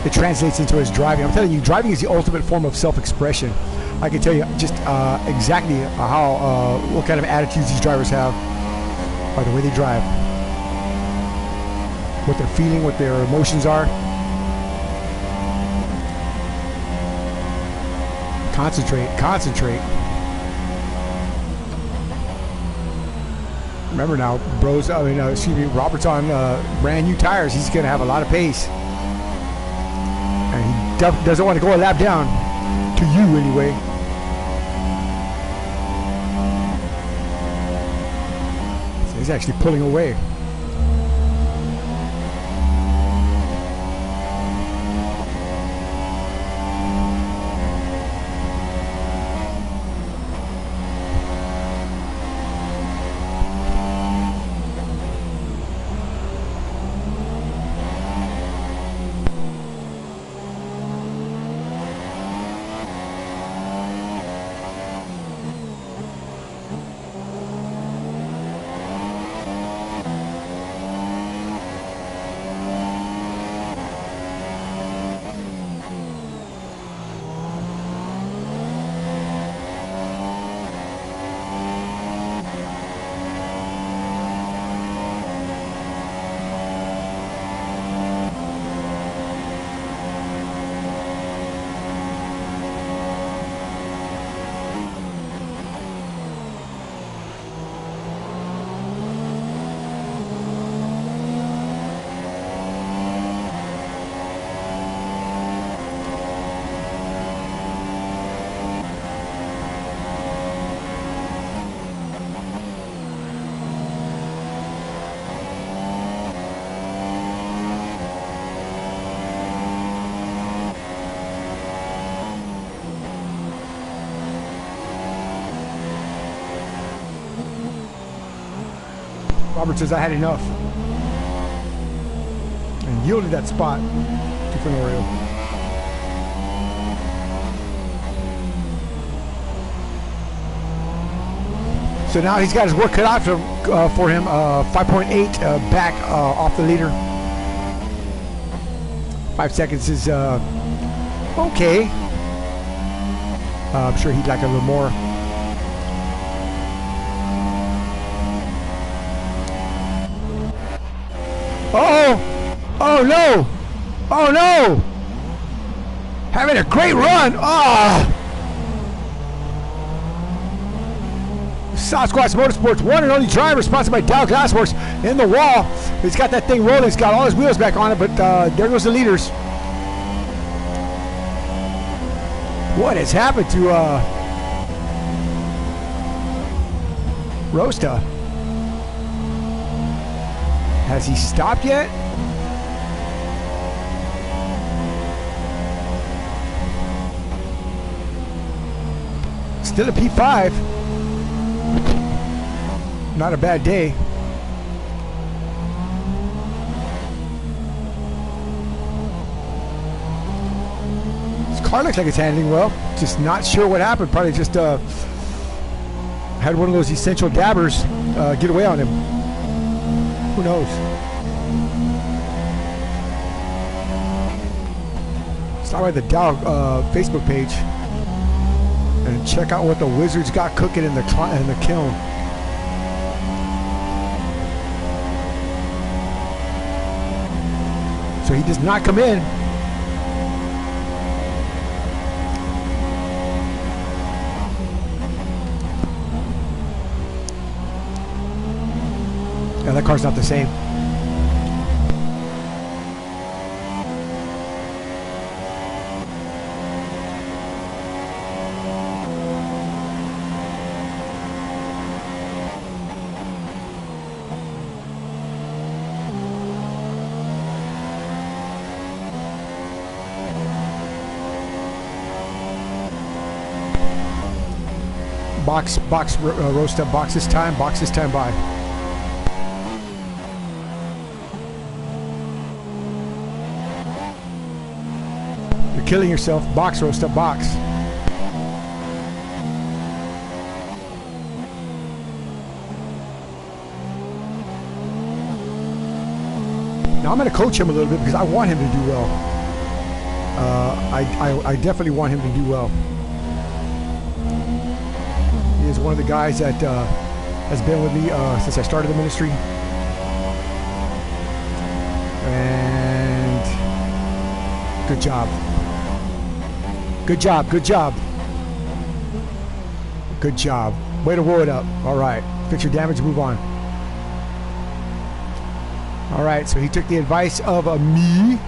It translates into his driving. I'm telling you, driving is the ultimate form of self-expression. I can tell you just exactly how, what kind of attitudes these drivers have by the way they drive, what they're feeling, what their emotions are. Concentrate, concentrate. Remember now, Robert's on brand new tires. He's going to have a lot of pace. And he doesn't want to go a lap down, to you anyway. So he's actually pulling away. Robert says, I had enough. And yielded that spot to Fenorio. So now he's got his work cut out for him. 5.8 back off the leader. 5 seconds is okay. I'm sure he'd like a little more. Oh! Oh no! Oh no! Having a great run! Ah! Sasquatch Motorsports, one and only driver, sponsored by Dow Glassworks, in the wall. He's got that thing rolling. He's got all his wheels back on it, but there goes the leaders. What has happened to Rosta? Has he stopped yet? Still a P5. Not a bad day. His car looks like it's handling well. Just not sure what happened. Probably just had one of those essential dabbers get away on him. Who knows? Stop by the Dow Facebook page and check out what the Wizards got cooking in the kiln. So he does not come in. Yeah, that car's not the same. Roast up, box this time by. You're killing yourself. Box, roast up, box. Now I'm going to coach him a little bit because I want him to do well. I definitely want him to do well. He is one of the guys that has been with me since I started the ministry. And good job. Good job. Good job. Good job. Way to roll it up. All right. Fix your damage. Move on. All right. So he took the advice of me.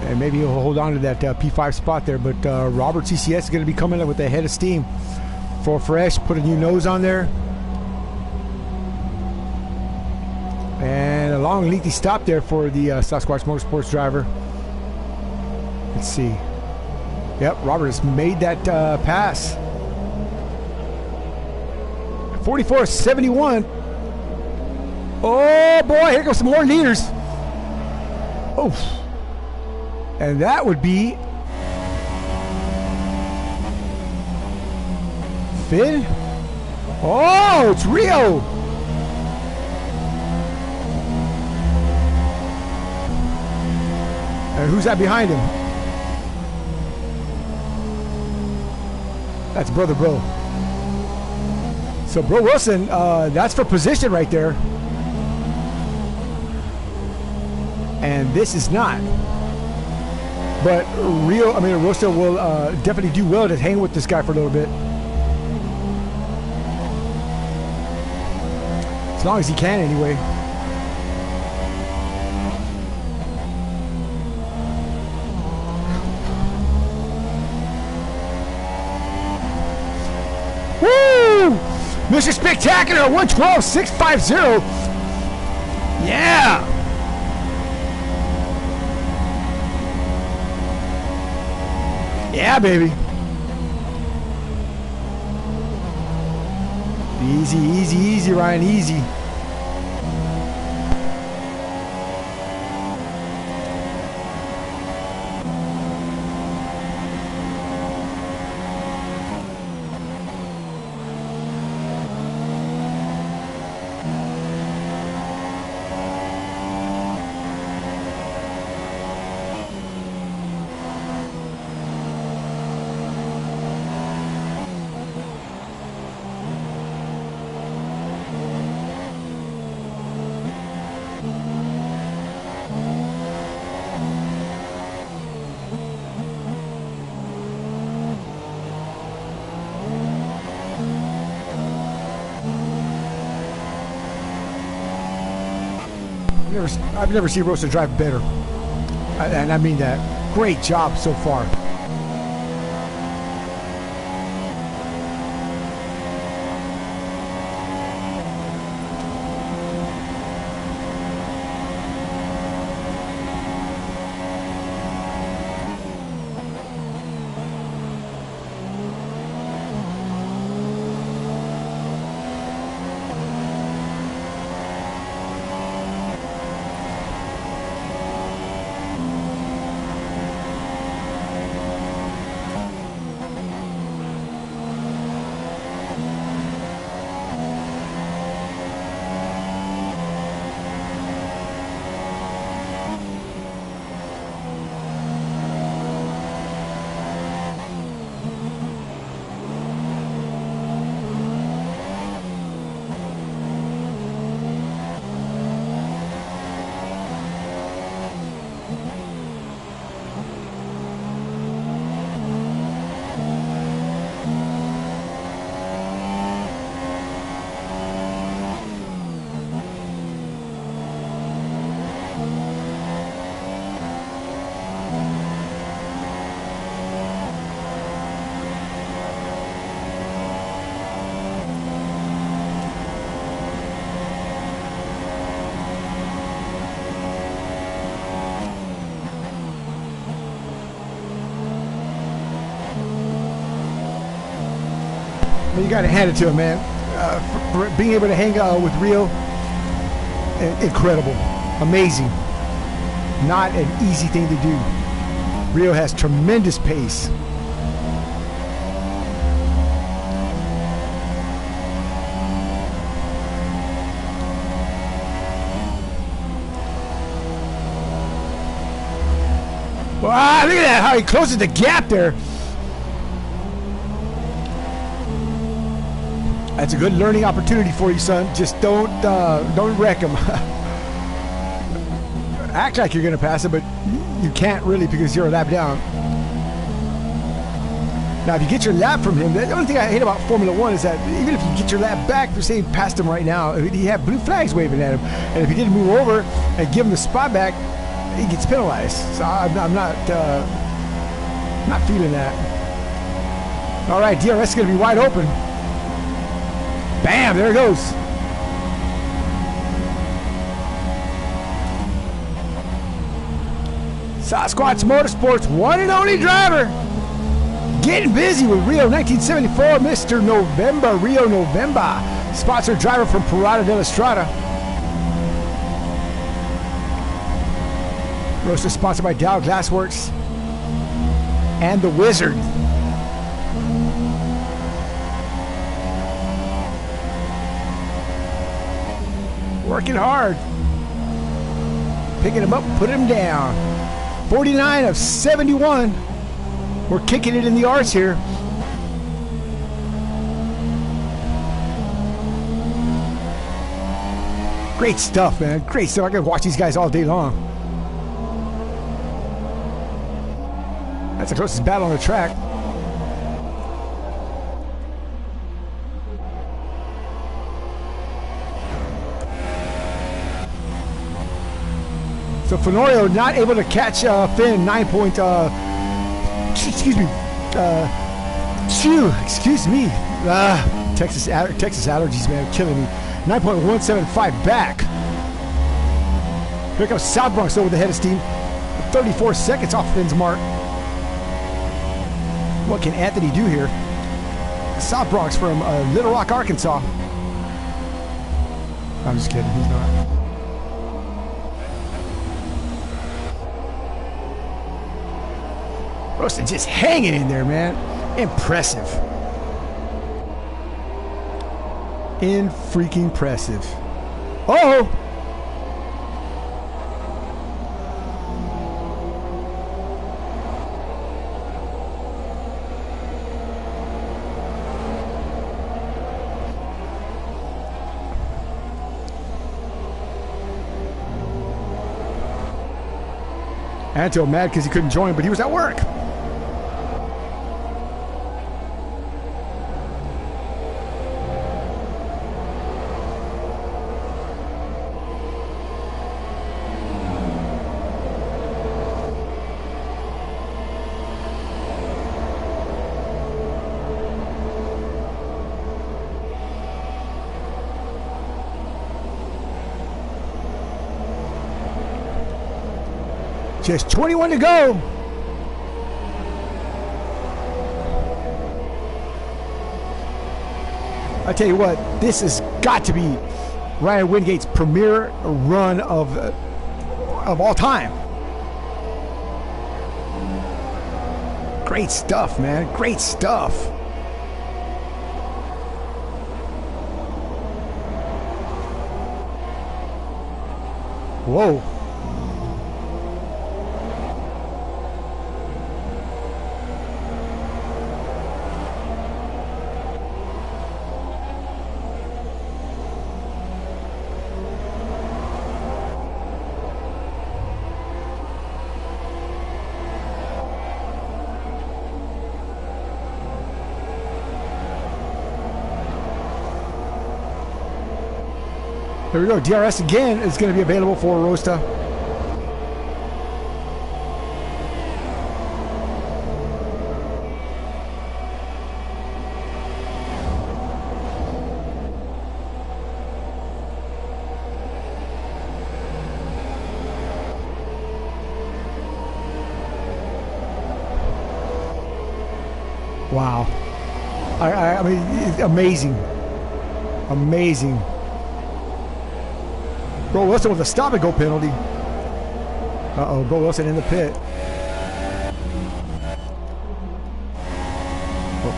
And maybe he'll hold on to that P5 spot there. But Robert CCS is going to be coming up with a head of steam. Full fresh. Put a new nose on there. And a long lengthy stop there for the Sasquatch Motorsports driver. Let's see. Yep, Robert has made that pass. 44.71. Oh boy, here comes some more leaders. Oh. And that would be Finn. Oh, it's Rio. And who's that behind him? That's Brother Bro. So Bro Wilson, that's for position right there. And this is not. But Rosa will definitely do well to hang with this guy for a little bit. As long as he can anyway. Woo! Mr. Spectacular, 112.650. Yeah! Yeah, baby. Easy, easy, easy, Ryan, easy. I've never seen Rosa drive better. And I mean that. Great job so far. You got to hand it to him, man. For being able to hang with Rio, incredible, amazing. Not an easy thing to do. Rio has tremendous pace. Wow, look at that, how he closes the gap there. That's a good learning opportunity for you, son. Just don't wreck him. Act like you're going to pass it, but you can't really because you're a lap down. Now, if you get your lap from him, the only thing I hate about Formula One is that even if you get your lap back, for say past him right now, he have blue flags waving at him, and if he didn't move over and give him the spot back, he gets penalized. So I'm not feeling that. All right, DRS is going to be wide open. Bam! There it goes. Sasquatch Motorsports one and only driver. Getting busy with Rio 1974, Mr. November, Rio November. Sponsored driver from Parada de la Strada. Roaster sponsored by Dow Glassworks and the Wizard. Working hard. Picking him up, putting him down. 49 of 71. We're kicking it in the arts here. Great stuff, man. Great stuff. I can watch these guys all day long. That's the closest battle on the track. So Fenorio not able to catch Finn 9 point. Excuse me. Excuse me. Texas allergies, man, killing me. 9.175 back. Here comes South Bronx over the head of steam. 34 seconds off Finn's mark. What can Anthony do here? South Bronx from Little Rock, Arkansas. I'm just kidding. He's not. Roasted just hanging in there, man. Impressive. Freaking impressive. Oh! Anto mad because he couldn't join, but he was at work. Just 21 to go. I tell you what, this has got to be Ryan Wingate's premier run of all time. Great stuff, man. Great stuff. Whoa. There we go. DRS again is going to be available for Rosta. Wow. I mean, it's amazing. Amazing. Bro Wilson with a stop and go penalty. Uh-oh, Bro Wilson in the pit. Oh.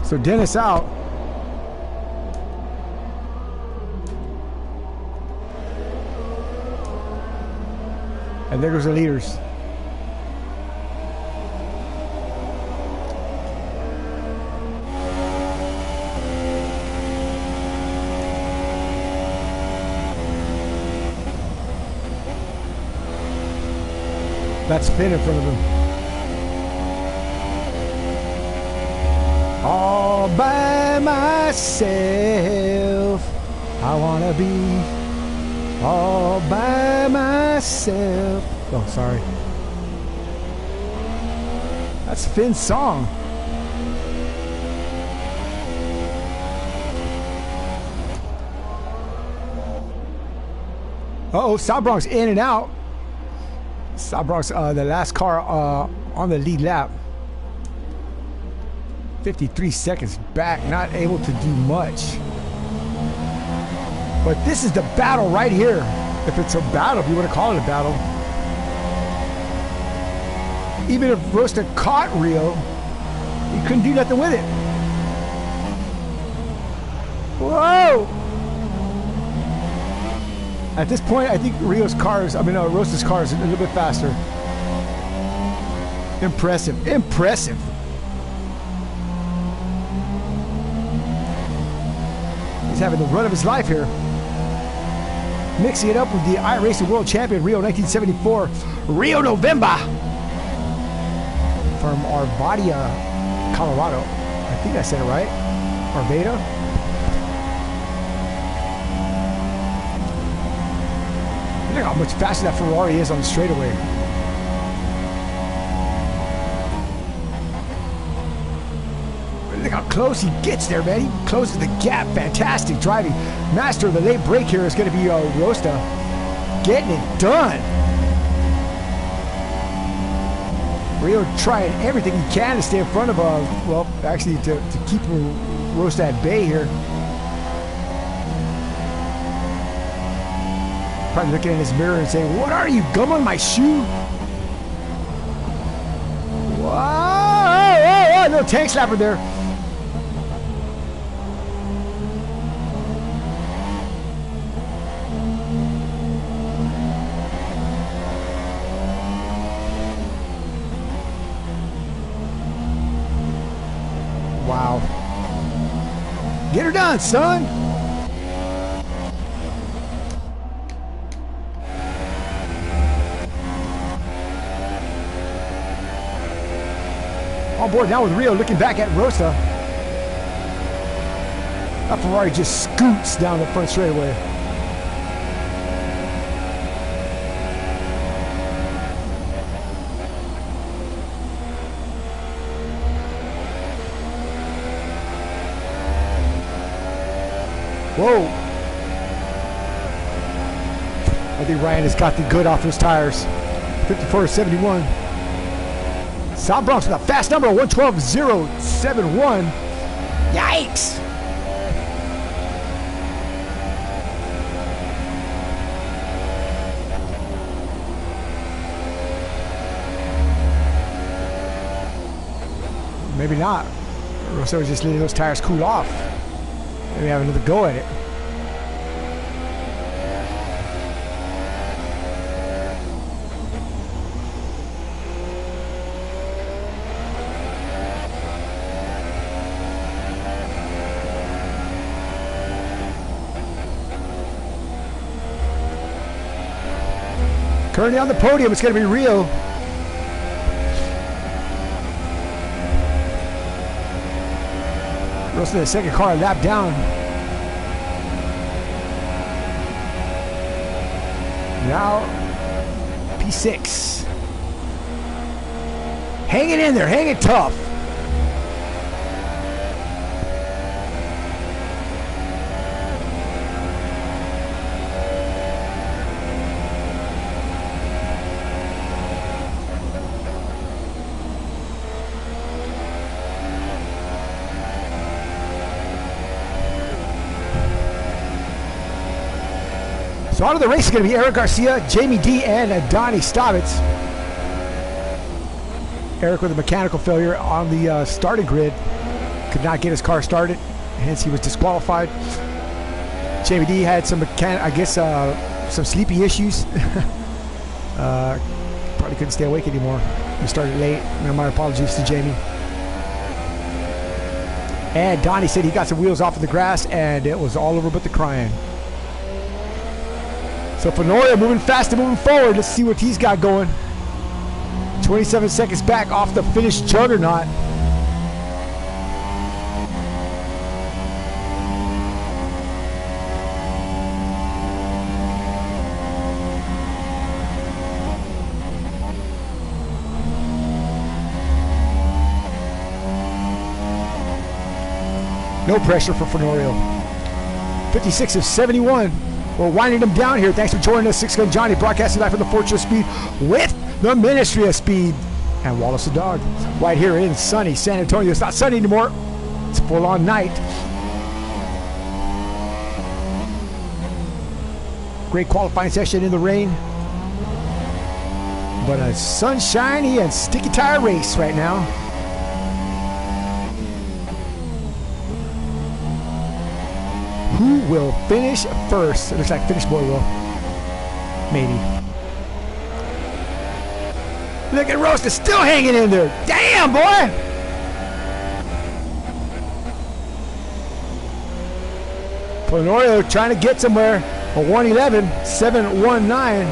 So Dennis out. And there goes the leaders. That's Finn in front of him. All by myself, I wanna be all by myself. Oh, sorry. That's Finn's song. Uh-oh, South Bronx in and out. South Bronx, the last car on the lead lap. 53 seconds back, not able to do much. But this is the battle right here. If it's a battle, if you want to call it a battle. Even if Rosta caught Rio, he couldn't do nothing with it. Whoa! At this point, I think Rosta's car is a little bit faster. Impressive, impressive. He's having the run of his life here. Mixing it up with the iRacing World Champion, Rio 1974, Rio November. From Arvada, Colorado. I think I said it right. Arvada. Look how much faster that Ferrari is on the straightaway. Look how close he gets there, man. He closes the gap. Fantastic driving. Master of the late break here is going to be Rosta. Getting it done. Rio trying everything he can to stay in front of, well, actually to keep Rosta at bay here. Probably looking in his mirror and saying, "What are you, gum on my shoe?" Whoa, little tank slapper there. Wow. Get her done, son. On board now with Rio, looking back at Rosta. That Ferrari just scoots down the front straightaway. Whoa. I think Ryan has got the good off his tires. 54.71. South Bronx with a fast number of 112.071. Yikes! Maybe not. Rosa was just letting those tires cool off. Maybe have another go at it. Currently on the podium, it's going to be Rio. Rosa, the second car, a lap down. Now, P6. Hanging in there, hanging tough. So out of the race is going to be Eric Garcia, Jamie D, and Donnie Staubitz. Eric with a mechanical failure on the starting grid. Could not get his car started, hence he was disqualified. Jamie D had some some sleepy issues. Probably couldn't stay awake anymore. We started late. My apologies to Jamie. And Donnie said he got some wheels off of the grass and it was all over but the crying. So Fenoria moving fast and moving forward. Let's see what he's got going. 27 seconds back off the finished juggernaut. No pressure for Fenorio. 56 of 71. We're winding them down here. Thanks for joining us. Six Gun Johnny broadcasting live from the Fortress of Speed with the Ministry of Speed and Wallace the Dog. Right here in sunny San Antonio. It's not sunny anymore. It's a full-on night. Great qualifying session in the rain. But a sunshiny and sticky tire race right now. Who will finish first? It looks like Finish Boy will. Maybe. Look at Roast is still hanging in there. Damn, boy! Fenorio trying to get somewhere. A 111, 719.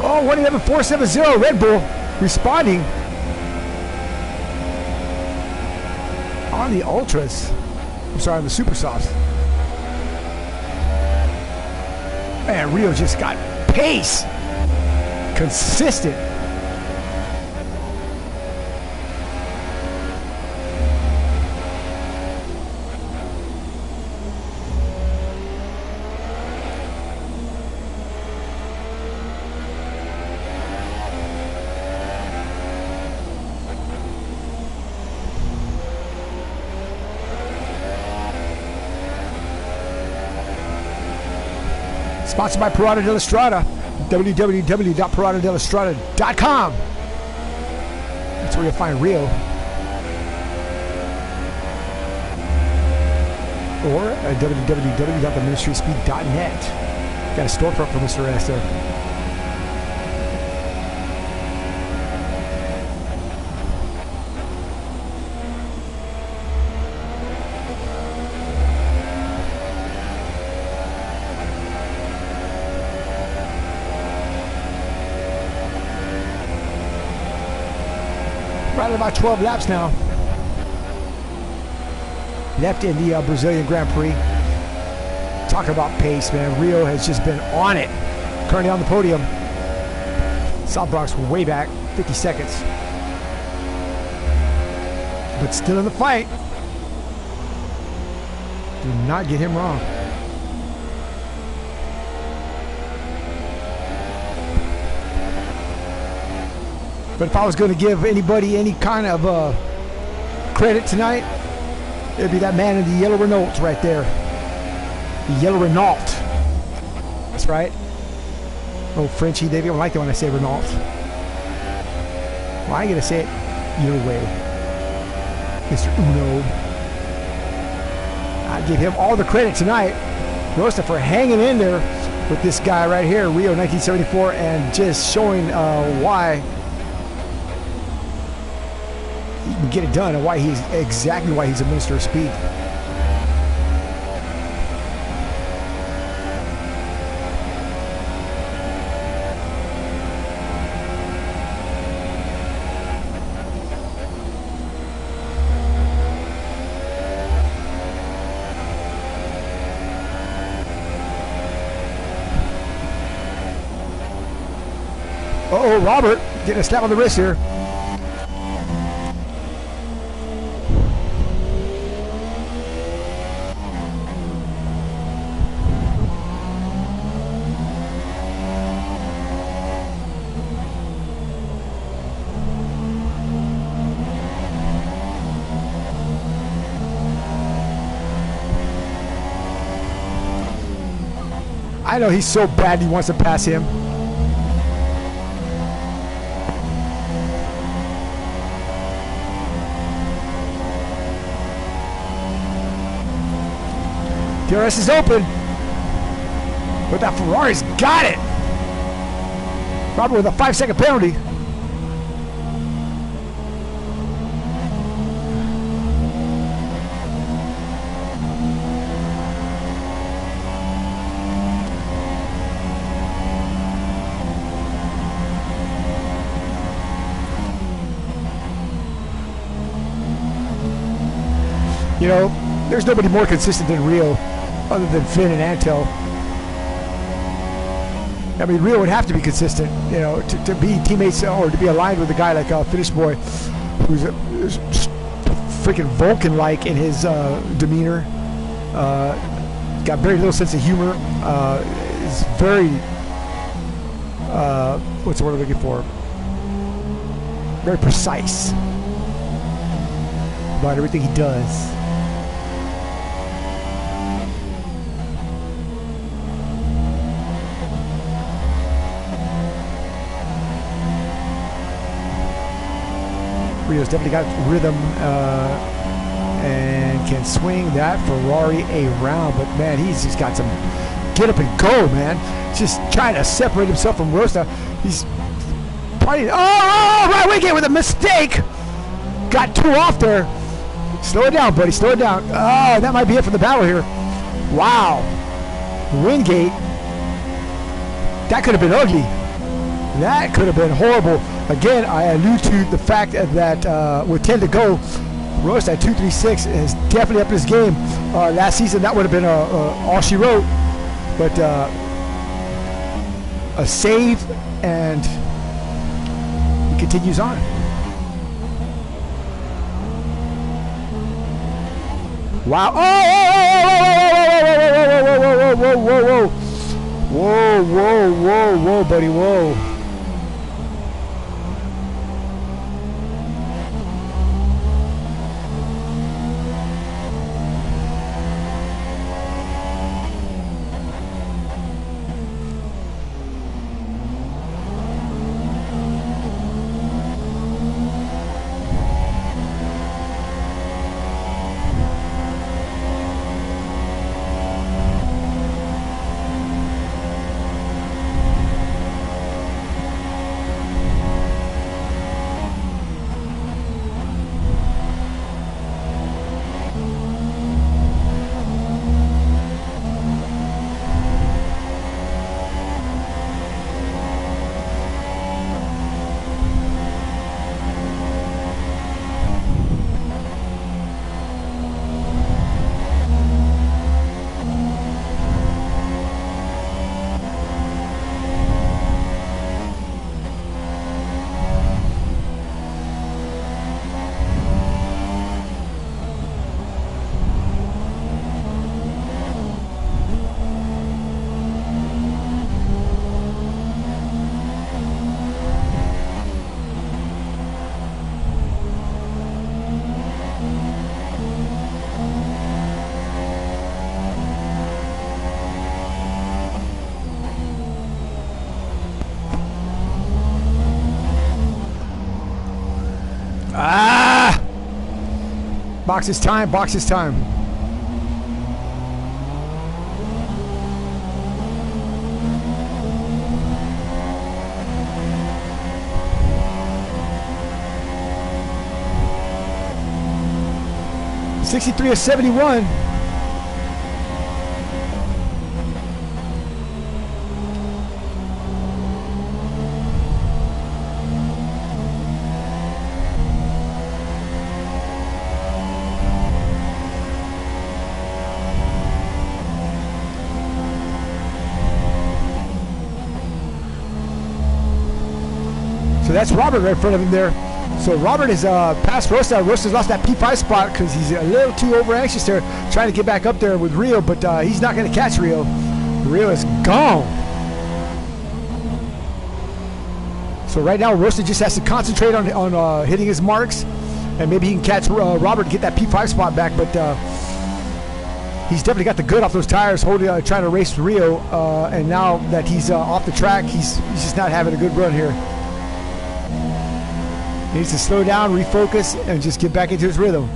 Oh, 111.470 Red Bull responding on the Ultras. I'm sorry, on the Super Softs. Man, Rio just got pace. Consistent. Sponsored by Parada de la Strada, www.paradadelastrada.com. That's where you'll find Rio. Or at www.theministryspeed.net. Got a storefront for Mr. S there. Right at about 12 laps now. Left in the Brazilian Grand Prix. Talk about pace, man. Rio has just been on it. Currently on the podium. South Bronx way back, 50 seconds. But still in the fight. Do not get him wrong. But if I was going to give anybody any kind of credit tonight, it'd be that man in the yellow Renault right there. The yellow Renault. That's right. Oh, Frenchie, they don't like it when I say Renault. Well, I ain't going to say it your way. Mr. Uno. I give him all the credit tonight. Rosta for hanging in there with this guy right here, Rio 1974, and just showing why he can get it done and why he's exactly why he's a minister of speed. Uh-oh, Robert getting a slap on the wrist here. I know he's so bad he wants to pass him. DRS is open, but that Ferrari's got it. Robert with a 5-second penalty. You know, there's nobody more consistent than Rio, other than Finn and Antel. I mean, Rio would have to be consistent, you know, to be teammates or to be aligned with a guy like Finish Boy, who's freaking Vulcan-like in his demeanor. Got very little sense of humor. Is very, what's the word I'm looking for? Very precise about everything he does. Rio's definitely got rhythm and can swing that Ferrari around, but man, he's just got some get up and go, man. Just trying to separate himself from Rosta. He's probably, right wing gate with a mistake. Got two off there. Slow it down, buddy. Slow it down. Oh, that might be it for the battle here. Wow. Wingate. That could have been ugly. That could have been horrible. Again, I allude to the fact that with 10 to go, Roast at 236 is definitely up his game. Last season, that would have been all she wrote. But a save, and he continues on. Wow. Whoa, buddy, whoa. Box is time, box is time. '63 of 71. That's Robert right in front of him there. So Robert is past Rosta. Rosta's lost that P5 spot because he's a little too over anxious there, trying to get back up there with Rio, but he's not going to catch Rio. Rio is gone. So right now, Rosta just has to concentrate on hitting his marks, and maybe he can catch Robert to get that P5 spot back. But He's definitely got the good off those tires, holding, trying to race Rio, and now that he's off the track, he's just not having a good run here. He needs to slow down, refocus, and just get back into his rhythm.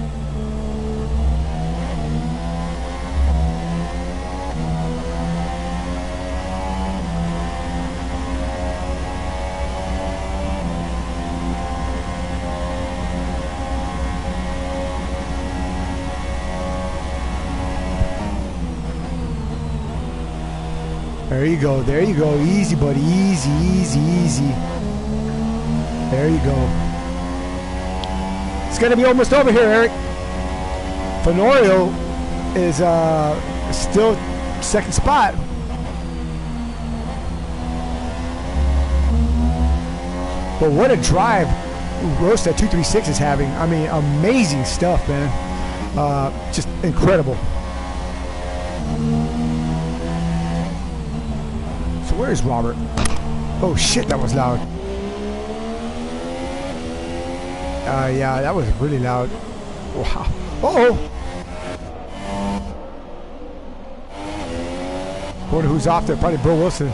There you go, there you go. Easy, buddy, easy, easy, easy. There you go. It's gonna be almost over here, Eric. Fenorio is still second spot. But what a drive Rosta 236 is having. I mean, amazing stuff, man. Just incredible. So where is Robert? Oh shit, that was loud. Yeah, that was really loud. Wow. Uh-oh. Wonder who's off there. Probably Bill Wilson.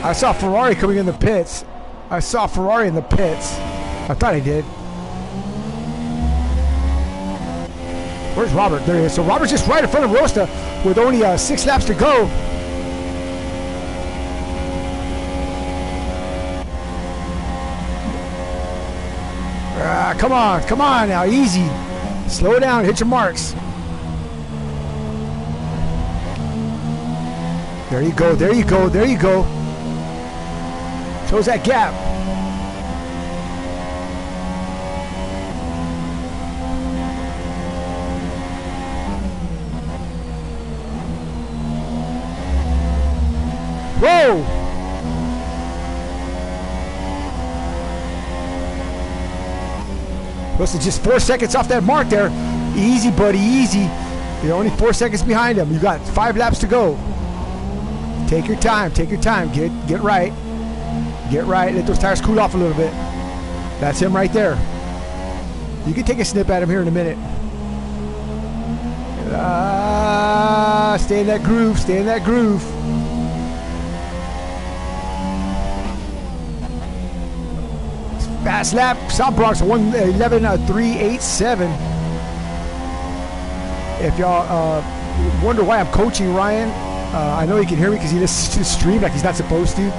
I saw Ferrari coming in the pits. I saw Ferrari in the pits. I thought I did. Where's Robert? There he is. So Robert's just right in front of Rosta with only 6 laps to go. Come on now, easy. Slow down, hit your marks. There you go, there you go, there you go. Close that gap. Whoa! Wilson just 4 seconds off that mark there. Easy, buddy, easy. You're only 4 seconds behind him. You got 5 laps to go. Take your time, take your time. Get right. Get right. Let those tires cool off a little bit. That's him right there. You can take a snip at him here in a minute. Stay in that groove, stay in that groove. Fast lap, South Bronx 1:11.387. If y'all wonder why I'm coaching Ryan, I know he can hear me because he listens to the stream like he's not supposed to.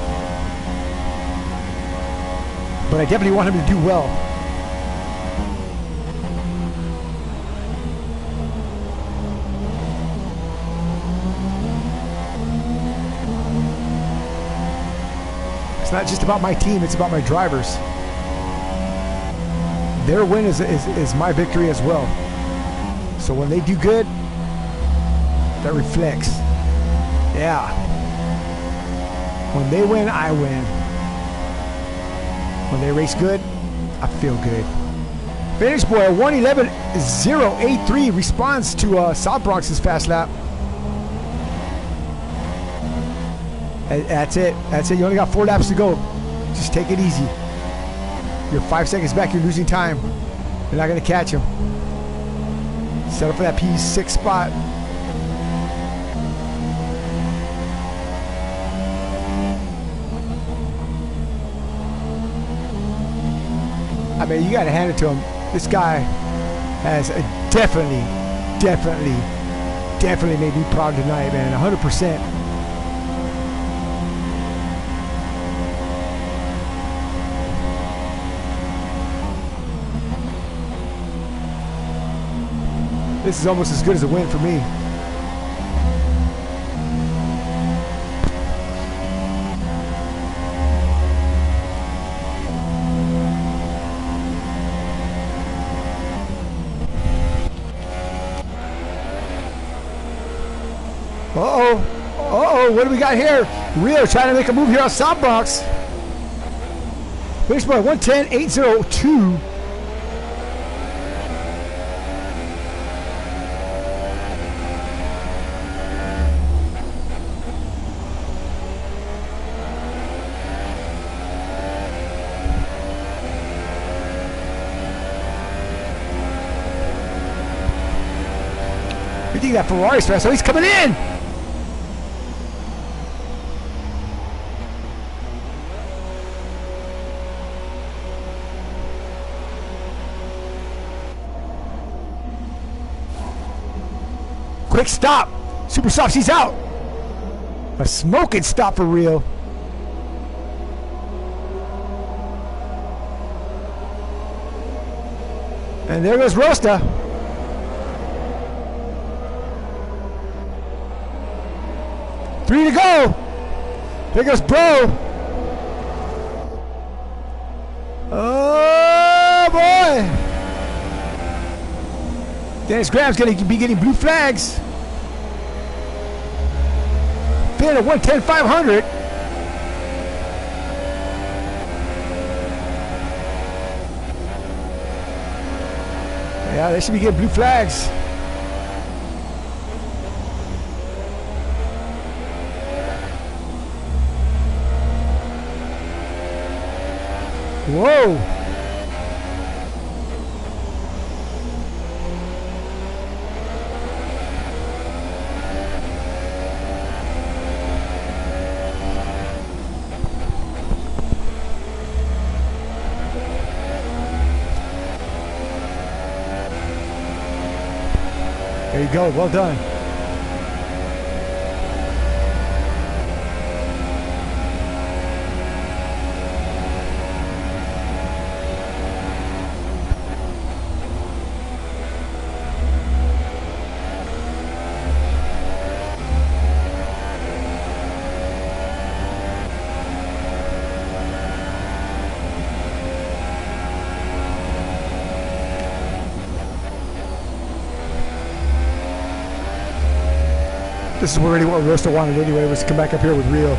But I definitely want him to do well. It's not just about my team, it's about my drivers. Their win is my victory as well. So when they do good, that reflects. Yeah. When they win, I win. When they race good, I feel good. Finish boy 1:11.083 responds to South Bronx's fast lap. That's it. That's it. You only got 4 laps to go. Just take it easy. You're 5 seconds back. You're losing time. You're not going to catch him. Set up for that P6 spot. I mean, you got to hand it to him. This guy has definitely made me proud tonight, man. 100%. This is almost as good as a win for me. Uh-oh. Uh-oh, what do we got here? Rio trying to make a move here on South Bronx. Finish by 1:10.802. You think that Ferrari's fast? So he's coming in. Quick stop. Super soft, she's out. A smoking stop for real. And there goes Rosta. Three to go. There goes Bro. Oh boy. Dennis Graham's going to be getting blue flags. Finn at 110,500. Yeah, they should be getting blue flags. Whoa. There you go, well done. This is really what Rosta wanted anyway, was to come back up here with Rio.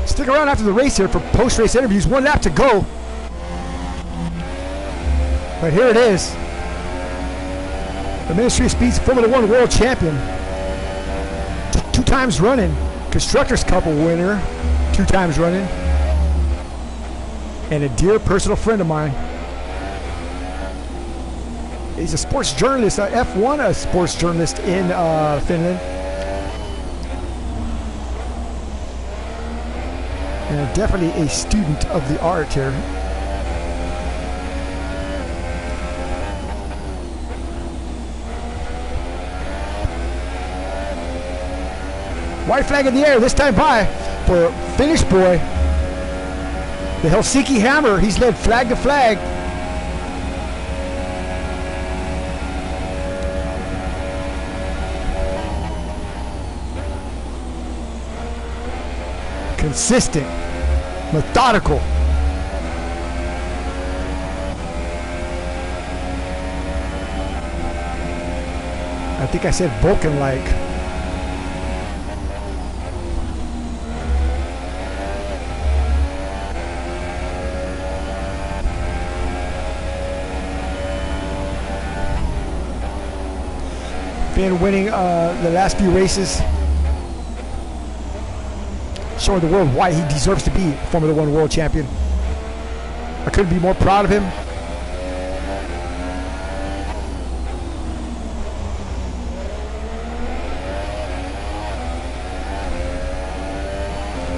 Stick around after the race here for post-race interviews. 1 lap to go. But here it is. The Ministry of Speed's Formula One World Champion. 2 times running. Constructors' Cup winner. 2 times running. And a dear personal friend of mine. He's a sports journalist, F1, a sports journalist in Finland. And definitely a student of the art here. White flag in the air this time by for Finnish boy. The Helsinki Hammer, he's led flag to flag. Consistent, methodical. I think I said Vulcan-like. Been winning the last few races, showing the world why he deserves to be Formula One World Champion. I couldn't be more proud of him.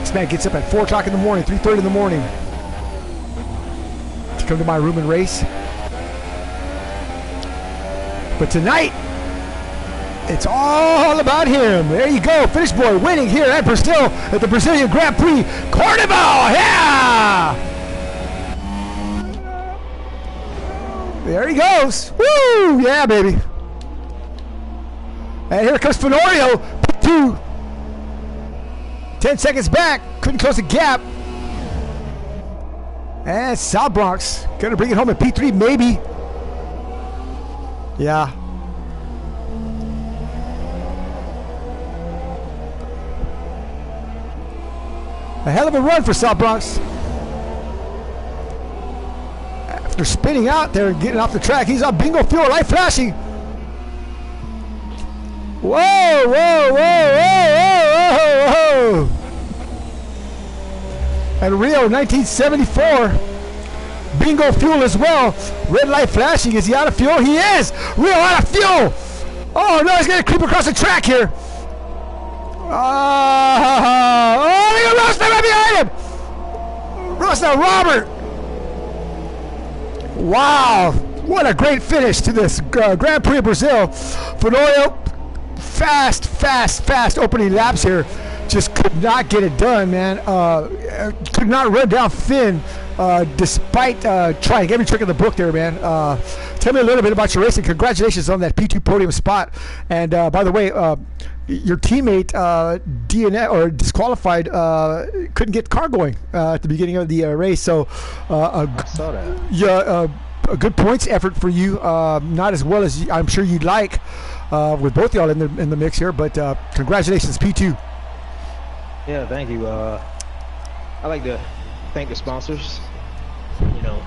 This man gets up at 4 o'clock in the morning, 3:30 in the morning, to come to my room and race. But tonight, it's all about him. There you go. Finnish boy winning here at Brazil at the Brazilian Grand Prix Carnival. Yeah! There he goes. Woo! Yeah, baby. And here comes Fenorio. P2. 10 seconds back. Couldn't close the gap. And South Bronx going to bring it home at P3, maybe. Yeah. A hell of a run for South Bronx. After spinning out there and getting off the track, he's on bingo fuel, light flashing. Whoa, whoa, whoa, whoa, whoa, whoa. And Rio 1974. Bingo fuel as well. Red light flashing. Is he out of fuel? He is. Rio out of fuel. Oh no, he's gonna creep across the track here. Oh, look at Rosta right behind him. Rosta Robert. Wow, what a great finish to this Grand Prix of Brazil. Fenorio, fast opening laps here. Just could not get it done, man. Could not run down Finn despite trying every trick in the book there, man. Tell me a little bit about your racing. Congratulations on that P2 podium spot. And by the way, your teammate DNF or disqualified couldn't get the car going at the beginning of the race. So I saw that. Yeah, a good points effort for you. Not as well as I'm sure you'd like with both y'all in the mix here, but congratulations, P2. Yeah, thank you. I like to thank the sponsors, you know,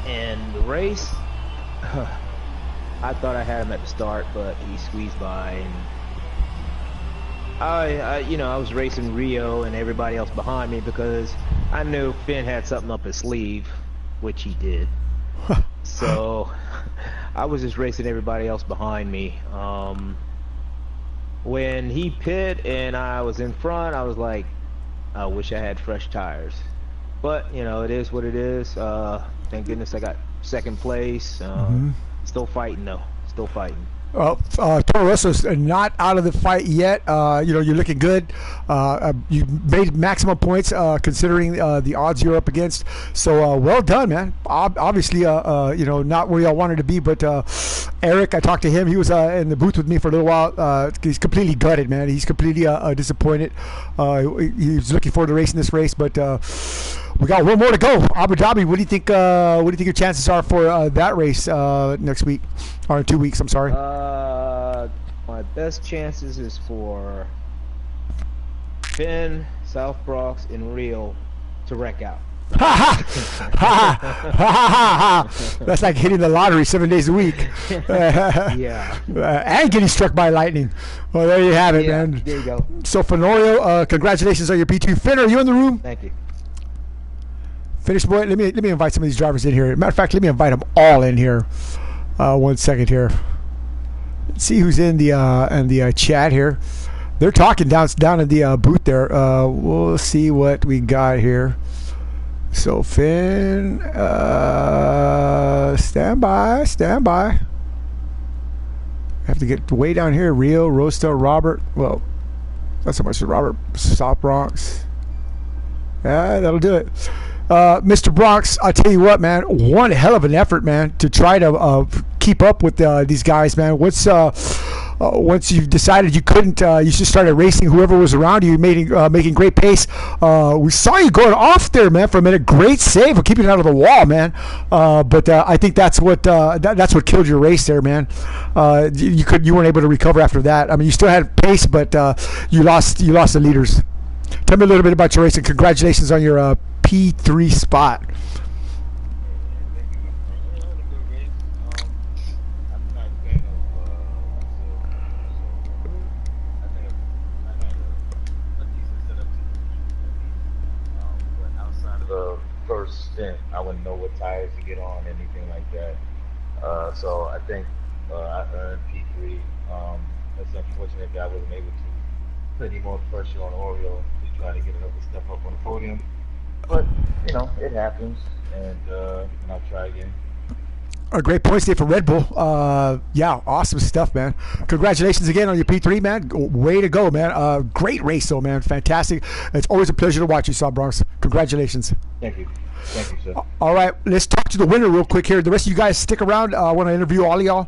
and the race. I thought I had him at the start, but he squeezed by, and I was racing Rio and everybody else behind me because I knew Finn had something up his sleeve, which he did. So I was just racing everybody else behind me. When he pit and I was in front, I was like, I wish I had fresh tires. But, you know, it is what it is. Thank goodness I got second place. Still fighting, though. Still fighting. Toro Rosso's not out of the fight yet. You know, you're looking good. You made maximum points considering the odds you're up against. So well done, man. Obviously, you know, not where y'all wanted to be, but Eric, I talked to him. He was in the booth with me for a little while. He's completely gutted, man. He's completely disappointed. He's looking forward to racing this race, but we got one more to go. Abu Dhabi. What do you think? What do you think your chances are for that race next week, or in 2 weeks? I'm sorry. My best chances is for Finn, South Bronx, and Rio to wreck out. That's like hitting the lottery 7 days a week. Yeah. And getting struck by lightning. Well, there you have it, man. There you go. So, Fenorio, congratulations on your P2. Finn, are you in the room? Thank you. Finish, boy. Let me invite some of these drivers in here. Matter of fact, let me invite them all in here. 1 second here. Let's see who's in the chat here. They're talking down in the booth there. We'll see what we got here. So Finn, stand by. I have to get way down here. Rio, Rosta, Robert. Well, not so much Robert. South Bronx. Yeah, that'll do it. Mr. Bronx, I'll tell you what, man. One hell of an effort, man, to try to keep up with these guys, man. Once you decided you couldn't, you just started racing whoever was around you, making great pace. We saw you going off there, man, for a minute. Great save of keeping it out of the wall, man. But I think that's what killed your race there, man. You weren't able to recover after that. I mean, you still had pace, but you lost the leaders. Tell me a little bit about your race, and congratulations on your P3 spot. First stint, I wouldn't know what tires to get on, anything like that. So I think I earned P3. It's unfortunate that I wasn't able to put any more pressure on Oreo to try to get another step up on the podium. But, you know, it happens, and I'll try again. A great points day for Red Bull. Yeah, awesome stuff, man. Congratulations again on your P3, man. Way to go, man. Great race, though, man. Fantastic. It's always a pleasure to watch you, South Bronx. Congratulations. Thank you. Thank you, sir. All right, let's talk to the winner real quick here. The rest of you guys stick around. I want to interview all of y'all.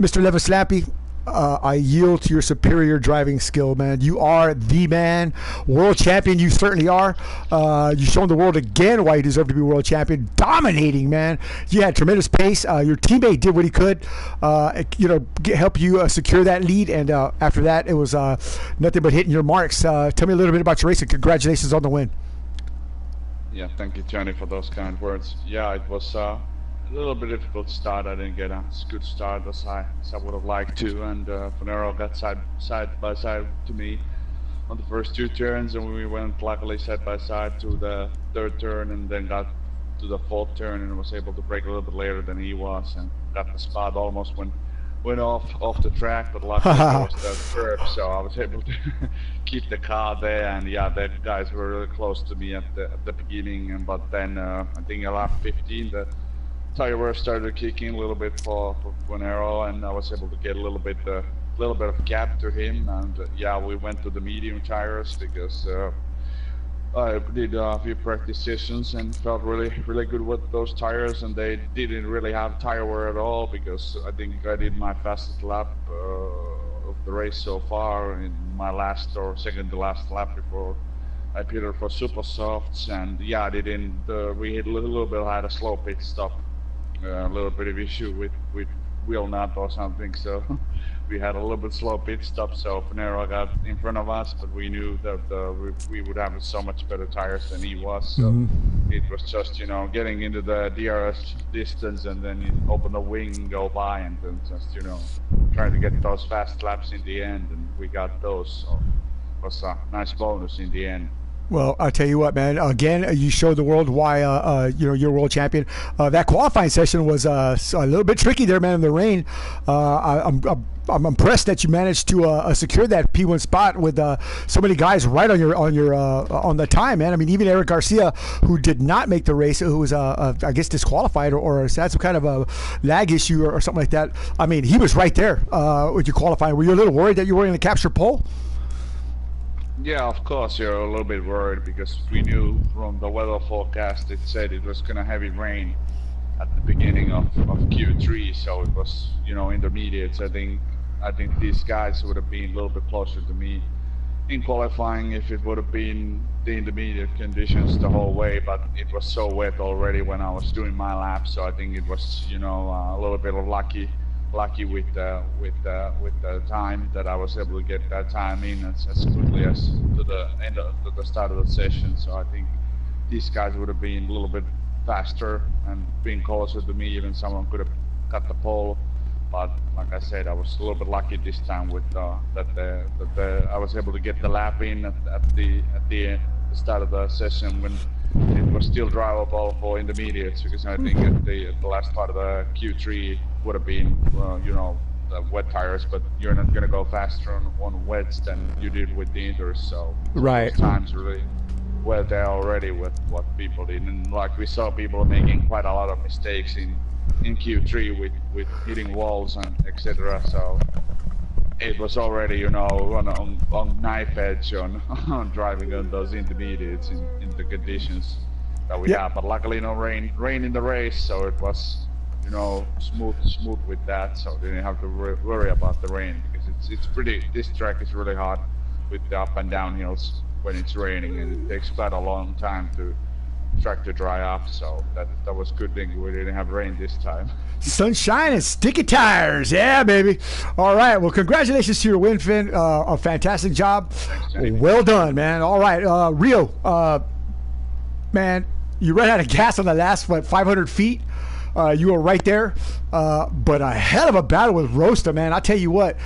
Mr. Levis Lampy, I yield to your superior driving skill, man. You are the man. World champion, you certainly are. You've shown the world again why you deserve to be world champion. Dominating, man. You had tremendous pace. Your teammate did what he could, help you secure that lead. And after that, it was nothing but hitting your marks. Tell me a little bit about your race, and congratulations on the win. Yeah, thank you, Johnny, for those kind words. Yeah, it was a little bit difficult start. I didn't get a good start as I would have liked to, and Fenero got side by side to me. on the first 2 turns, and we went luckily side by side to the third turn, and then got to the fourth turn and was able to brake a little bit later than he was, and got the spot almost went off the track, but luckily there was the curb, so I was able to keep the car there. And yeah, the guys were really close to me at the beginning, and but then I think at lap 15 the tire wear started kicking a little bit for Bonero, and I was able to get a little bit of gap to him, and yeah, we went to the medium tires because I did a few practice sessions and felt really good with those tires, and they didn't really have tire wear at all because I think I did my fastest lap of the race so far in my last or second to last lap before I pitted for super softs. And yeah, I didn't. We had a little bit had a slow pit stop, a little bit of issue with wheel nut or something, so we had a little bit slow pit stop, so Panero got in front of us, but we knew that we would have so much better tires than he was, so it was just, you know, getting into the DRS distance and then you open the wing and go by, and then just, you know, trying to get those fast laps in the end, and we got those, so it was a nice bonus in the end. Well, I'll tell you what, man. Again, you showed the world why you know, you're world champion. That qualifying session was a little bit tricky there, man, in the rain. I'm impressed that you managed to secure that P1 spot with so many guys right on on the time, man. I mean, even Eric Garcia, who did not make the race, who was I guess disqualified or had some kind of a lag issue or something like that. I mean, he was right there with you qualifying. Were you a little worried that you were going to capture pole? Yeah, of course you're a little bit worried because we knew from the weather forecast it said it was gonna heavy rain at the beginning of Q3, so it was, you know, intermediates. I think these guys would have been a little bit closer to me in qualifying if it would have been the intermediate conditions the whole way, but it was so wet already when I was doing my lap, so I think it was, you know, a little bit of lucky with the time that I was able to get that time in as quickly as to the start of the session. So I think these guys would have been a little bit faster and being closer to me. Even someone could have cut the pole, but like I said, I was a little bit lucky this time with that I was able to get the lap in at the start of the session when it was still drivable for intermediates, because I think at the last part of the Q3 would have been, you know, the wet tires, but you're not going to go faster on wets than you did with the inters, so right. Those times really were there already with what people did, and like we saw people making quite a lot of mistakes in Q3 with hitting walls and etc. So it was already, you know, on knife edge on driving on those intermediates in the conditions that we have. But luckily no rain in the race, so it was, you know, smooth with that, so they didn't have to worry about the rain, because it's pretty, this track is really hard with the up and down hills when it's raining, and it takes quite a long time to track to dry off, so that was good thing we didn't have rain this time. Sunshine and sticky tires, yeah, baby. All right, well, congratulations to your win, Finn. A fantastic job. Thanks, well done, man. All right, Rio, man, you ran out of gas on the last 500 feet. You were right there, but a hell of a battle with Rosta, man. I'll tell you what.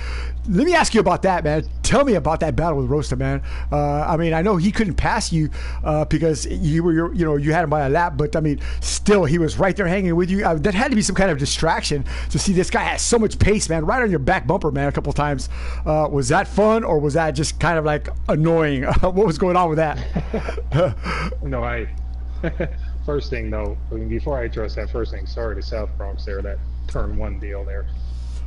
Let me ask you about that, man. Tell me about that battle with Rosta, man. I mean, I know he couldn't pass you because you had him by a lap, but I mean, still, he was right there hanging with you. That had to be some kind of distraction to see this guy has so much pace, man, right on your back bumper, man, a couple times. Was that fun, or was that just kind of like annoying? What was going on with that? No, first thing though, I mean, before I address that, first thing, sorry to South Bronx there, that turn one deal there,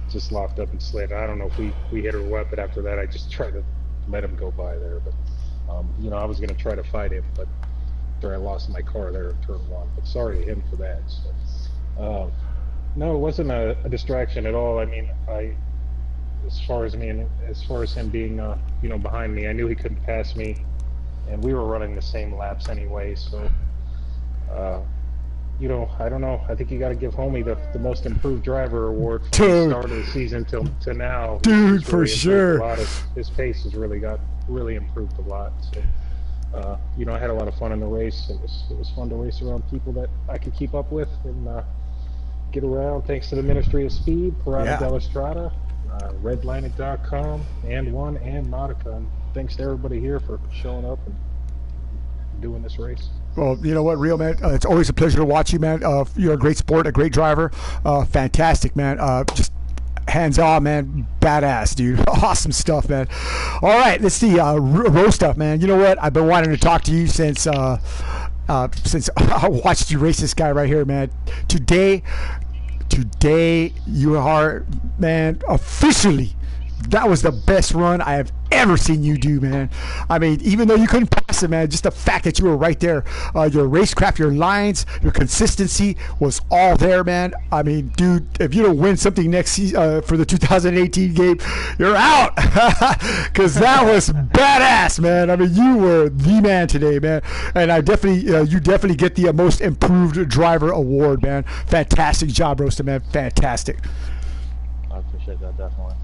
just locked up and slid. I don't know if we hit or what, but after that I just tried to let him go by there. But you know, I was going to try to fight him, but after I lost my car there at turn one. But sorry to him for that. So, no, it wasn't a distraction at all. I mean, as far as him being you know, behind me, I knew he couldn't pass me, and we were running the same laps anyway, so you know, I don't know. I think you got to give Homie the most improved driver award from the start of the season till now. Dude, for sure. His pace has really improved a lot. So, you know, I had a lot of fun in the race. It was fun to race around people that I could keep up with and get around. Thanks to the Ministry of Speed, Parada della Strada, Redlining.com, and Nautica, and thanks to everybody here for showing up and doing this race. Well, you know what, Real, man, it's always a pleasure to watch you, man. You're a great sport, a great driver. Fantastic, man. Just hands on, man. Badass, dude. Awesome stuff, man. All right, let's see. Roast up, man. You know what? I've been wanting to talk to you since I watched you race this guy right here, man. Today you are, man, officially. That was the best run I have ever seen you do, man. I mean, even though you couldn't pass it, man, just the fact that you were right there, your racecraft, your lines, your consistency was all there, man. I mean, dude, if you don't win something next for the 2018 game, you're out, because that was badass, man. I mean, you were the man today, man. And I definitely, you definitely get the most improved driver award, man. Fantastic job, Roasted, man. Fantastic. I appreciate that, definitely.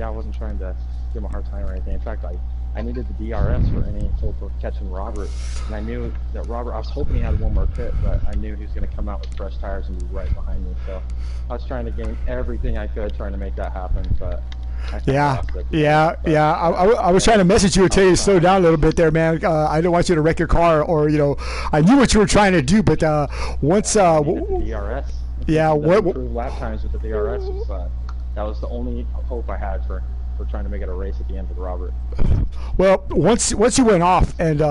I wasn't trying to give him a hard time or anything. In fact, I needed the DRS for any hope of catching Robert. And I knew that Robert, I was hoping he had one more pit, but I knew he was going to come out with fresh tires and be right behind me. So I was trying to gain everything I could, trying to make that happen. But yeah. I was trying to message you and tell you to slow down a little bit there, man. I didn't want you to wreck your car, or, you know, I knew what you were trying to do, but once the DRS. Yeah, what improved lap times with the DRS was that was the only hope I had for trying to make it a race at the end with Robert. Well, once you went off and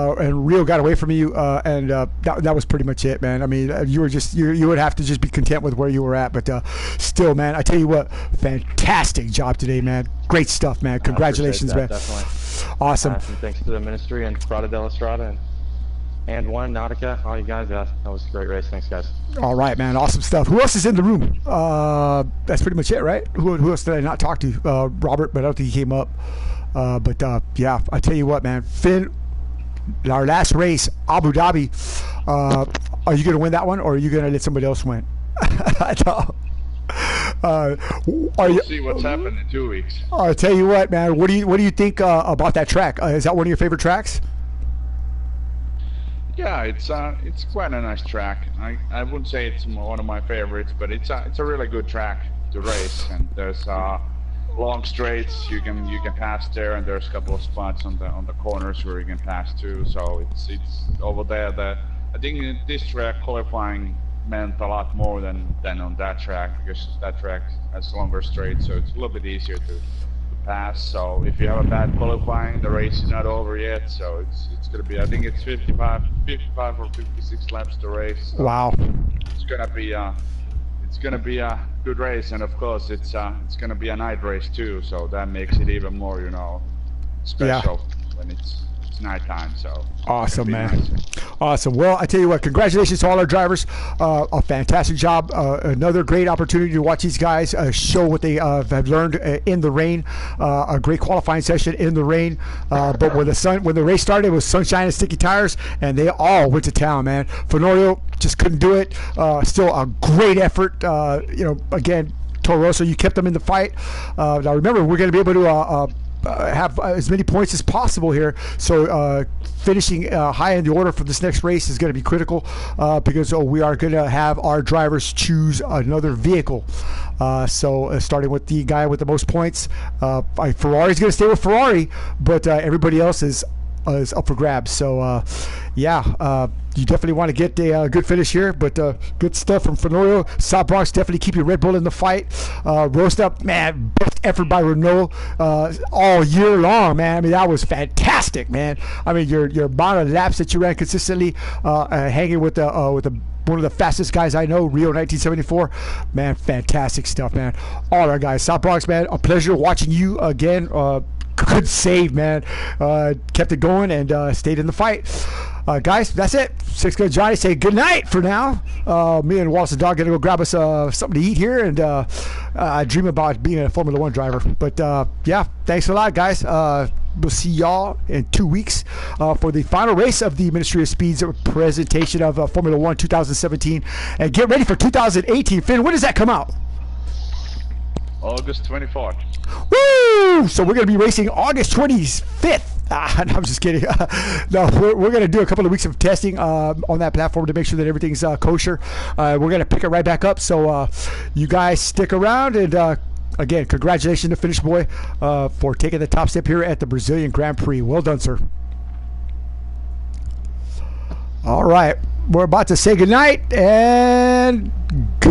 Rio got away from you, and that was pretty much it, man. I mean, you were just you would have to just be content with where you were at, but still, man, I tell you what, fantastic job today, man. Great stuff, man. Congratulations, man. Definitely. Awesome. Thanks to the ministry and Prada della Strada and One Nautica, all you guys. That was a great race. Thanks, guys. All right, man. Awesome stuff. Who else is in the room? That's pretty much it, right? Who else did I not talk to? Robert, but I don't think he came up. Yeah, I tell you what, man. Finn, our last race, Abu Dhabi. Are you going to win that one, or are you going to let somebody else win? I don't. We'll see what's happened in 2 weeks. I'll tell you what, man. What do you think about that track? Is that one of your favorite tracks? Yeah, it's quite a nice track. I wouldn't say it's one of my favorites, but it's a really good track to race. And there's long straights you can pass there, and there's a couple of spots on the corners where you can pass too. So it's over there. I think this track qualifying meant a lot more than on that track, because that track has longer straights, so it's a little bit easier to pass. So if you have a bad qualifying, the race is not over yet, so it's going to be, I think it's 55 or 56 laps to race. So wow. It's going to be a good race, and of course it's going to be a night race too, so that makes it even more, you know, special when it's nighttime. So awesome, man. Nice. Awesome. Well, I tell you what, congratulations to all our drivers. A fantastic job. Another great opportunity to watch these guys show what they have learned in the rain. A great qualifying session in the rain. But when the race started, it was sunshine and sticky tires, and they all went to town, man. Fenorio just couldn't do it. Still a great effort. You know, again, Toro Rosso, you kept them in the fight. Now remember, we're going to be able to have as many points as possible here, so finishing high in the order for this next race is going to be critical, because we are going to have our drivers choose another vehicle. So starting with the guy with the most points, Ferrari's going to stay with Ferrari, but everybody else is up for grabs. So you definitely want to get a good finish here, but good stuff from Fenorio. South Bronx, definitely keep your Red Bull in the fight. Roast up, man, best effort by Renault all year long, man. I mean, that was fantastic, man. I mean, your amount of laps that you ran consistently, hanging with one of the fastest guys I know, Rio 1974, man, fantastic stuff, man. All our guys, South Bronx, man, a pleasure watching you again. Good save, man. Kept it going and stayed in the fight. Guys, that's it. Six Gun Johnny say good night for now. Me and Wallace the dog gonna go grab us something to eat here, and I dream about being a Formula One driver. But yeah, thanks a lot, guys. We'll see y'all in 2 weeks for the final race of the Ministry of Speed's presentation of Formula One 2017. And get ready for 2018. Finn, when does that come out? August 24th. Woo! So we're going to be racing August 25th. No, I'm just kidding. No, we're going to do a couple of weeks of testing on that platform to make sure that everything's kosher. We're going to pick it right back up. So you guys stick around and again, congratulations to Finish Boy for taking the top step here at the Brazilian Grand Prix. Well done, sir. All right, we're about to say goodnight and good.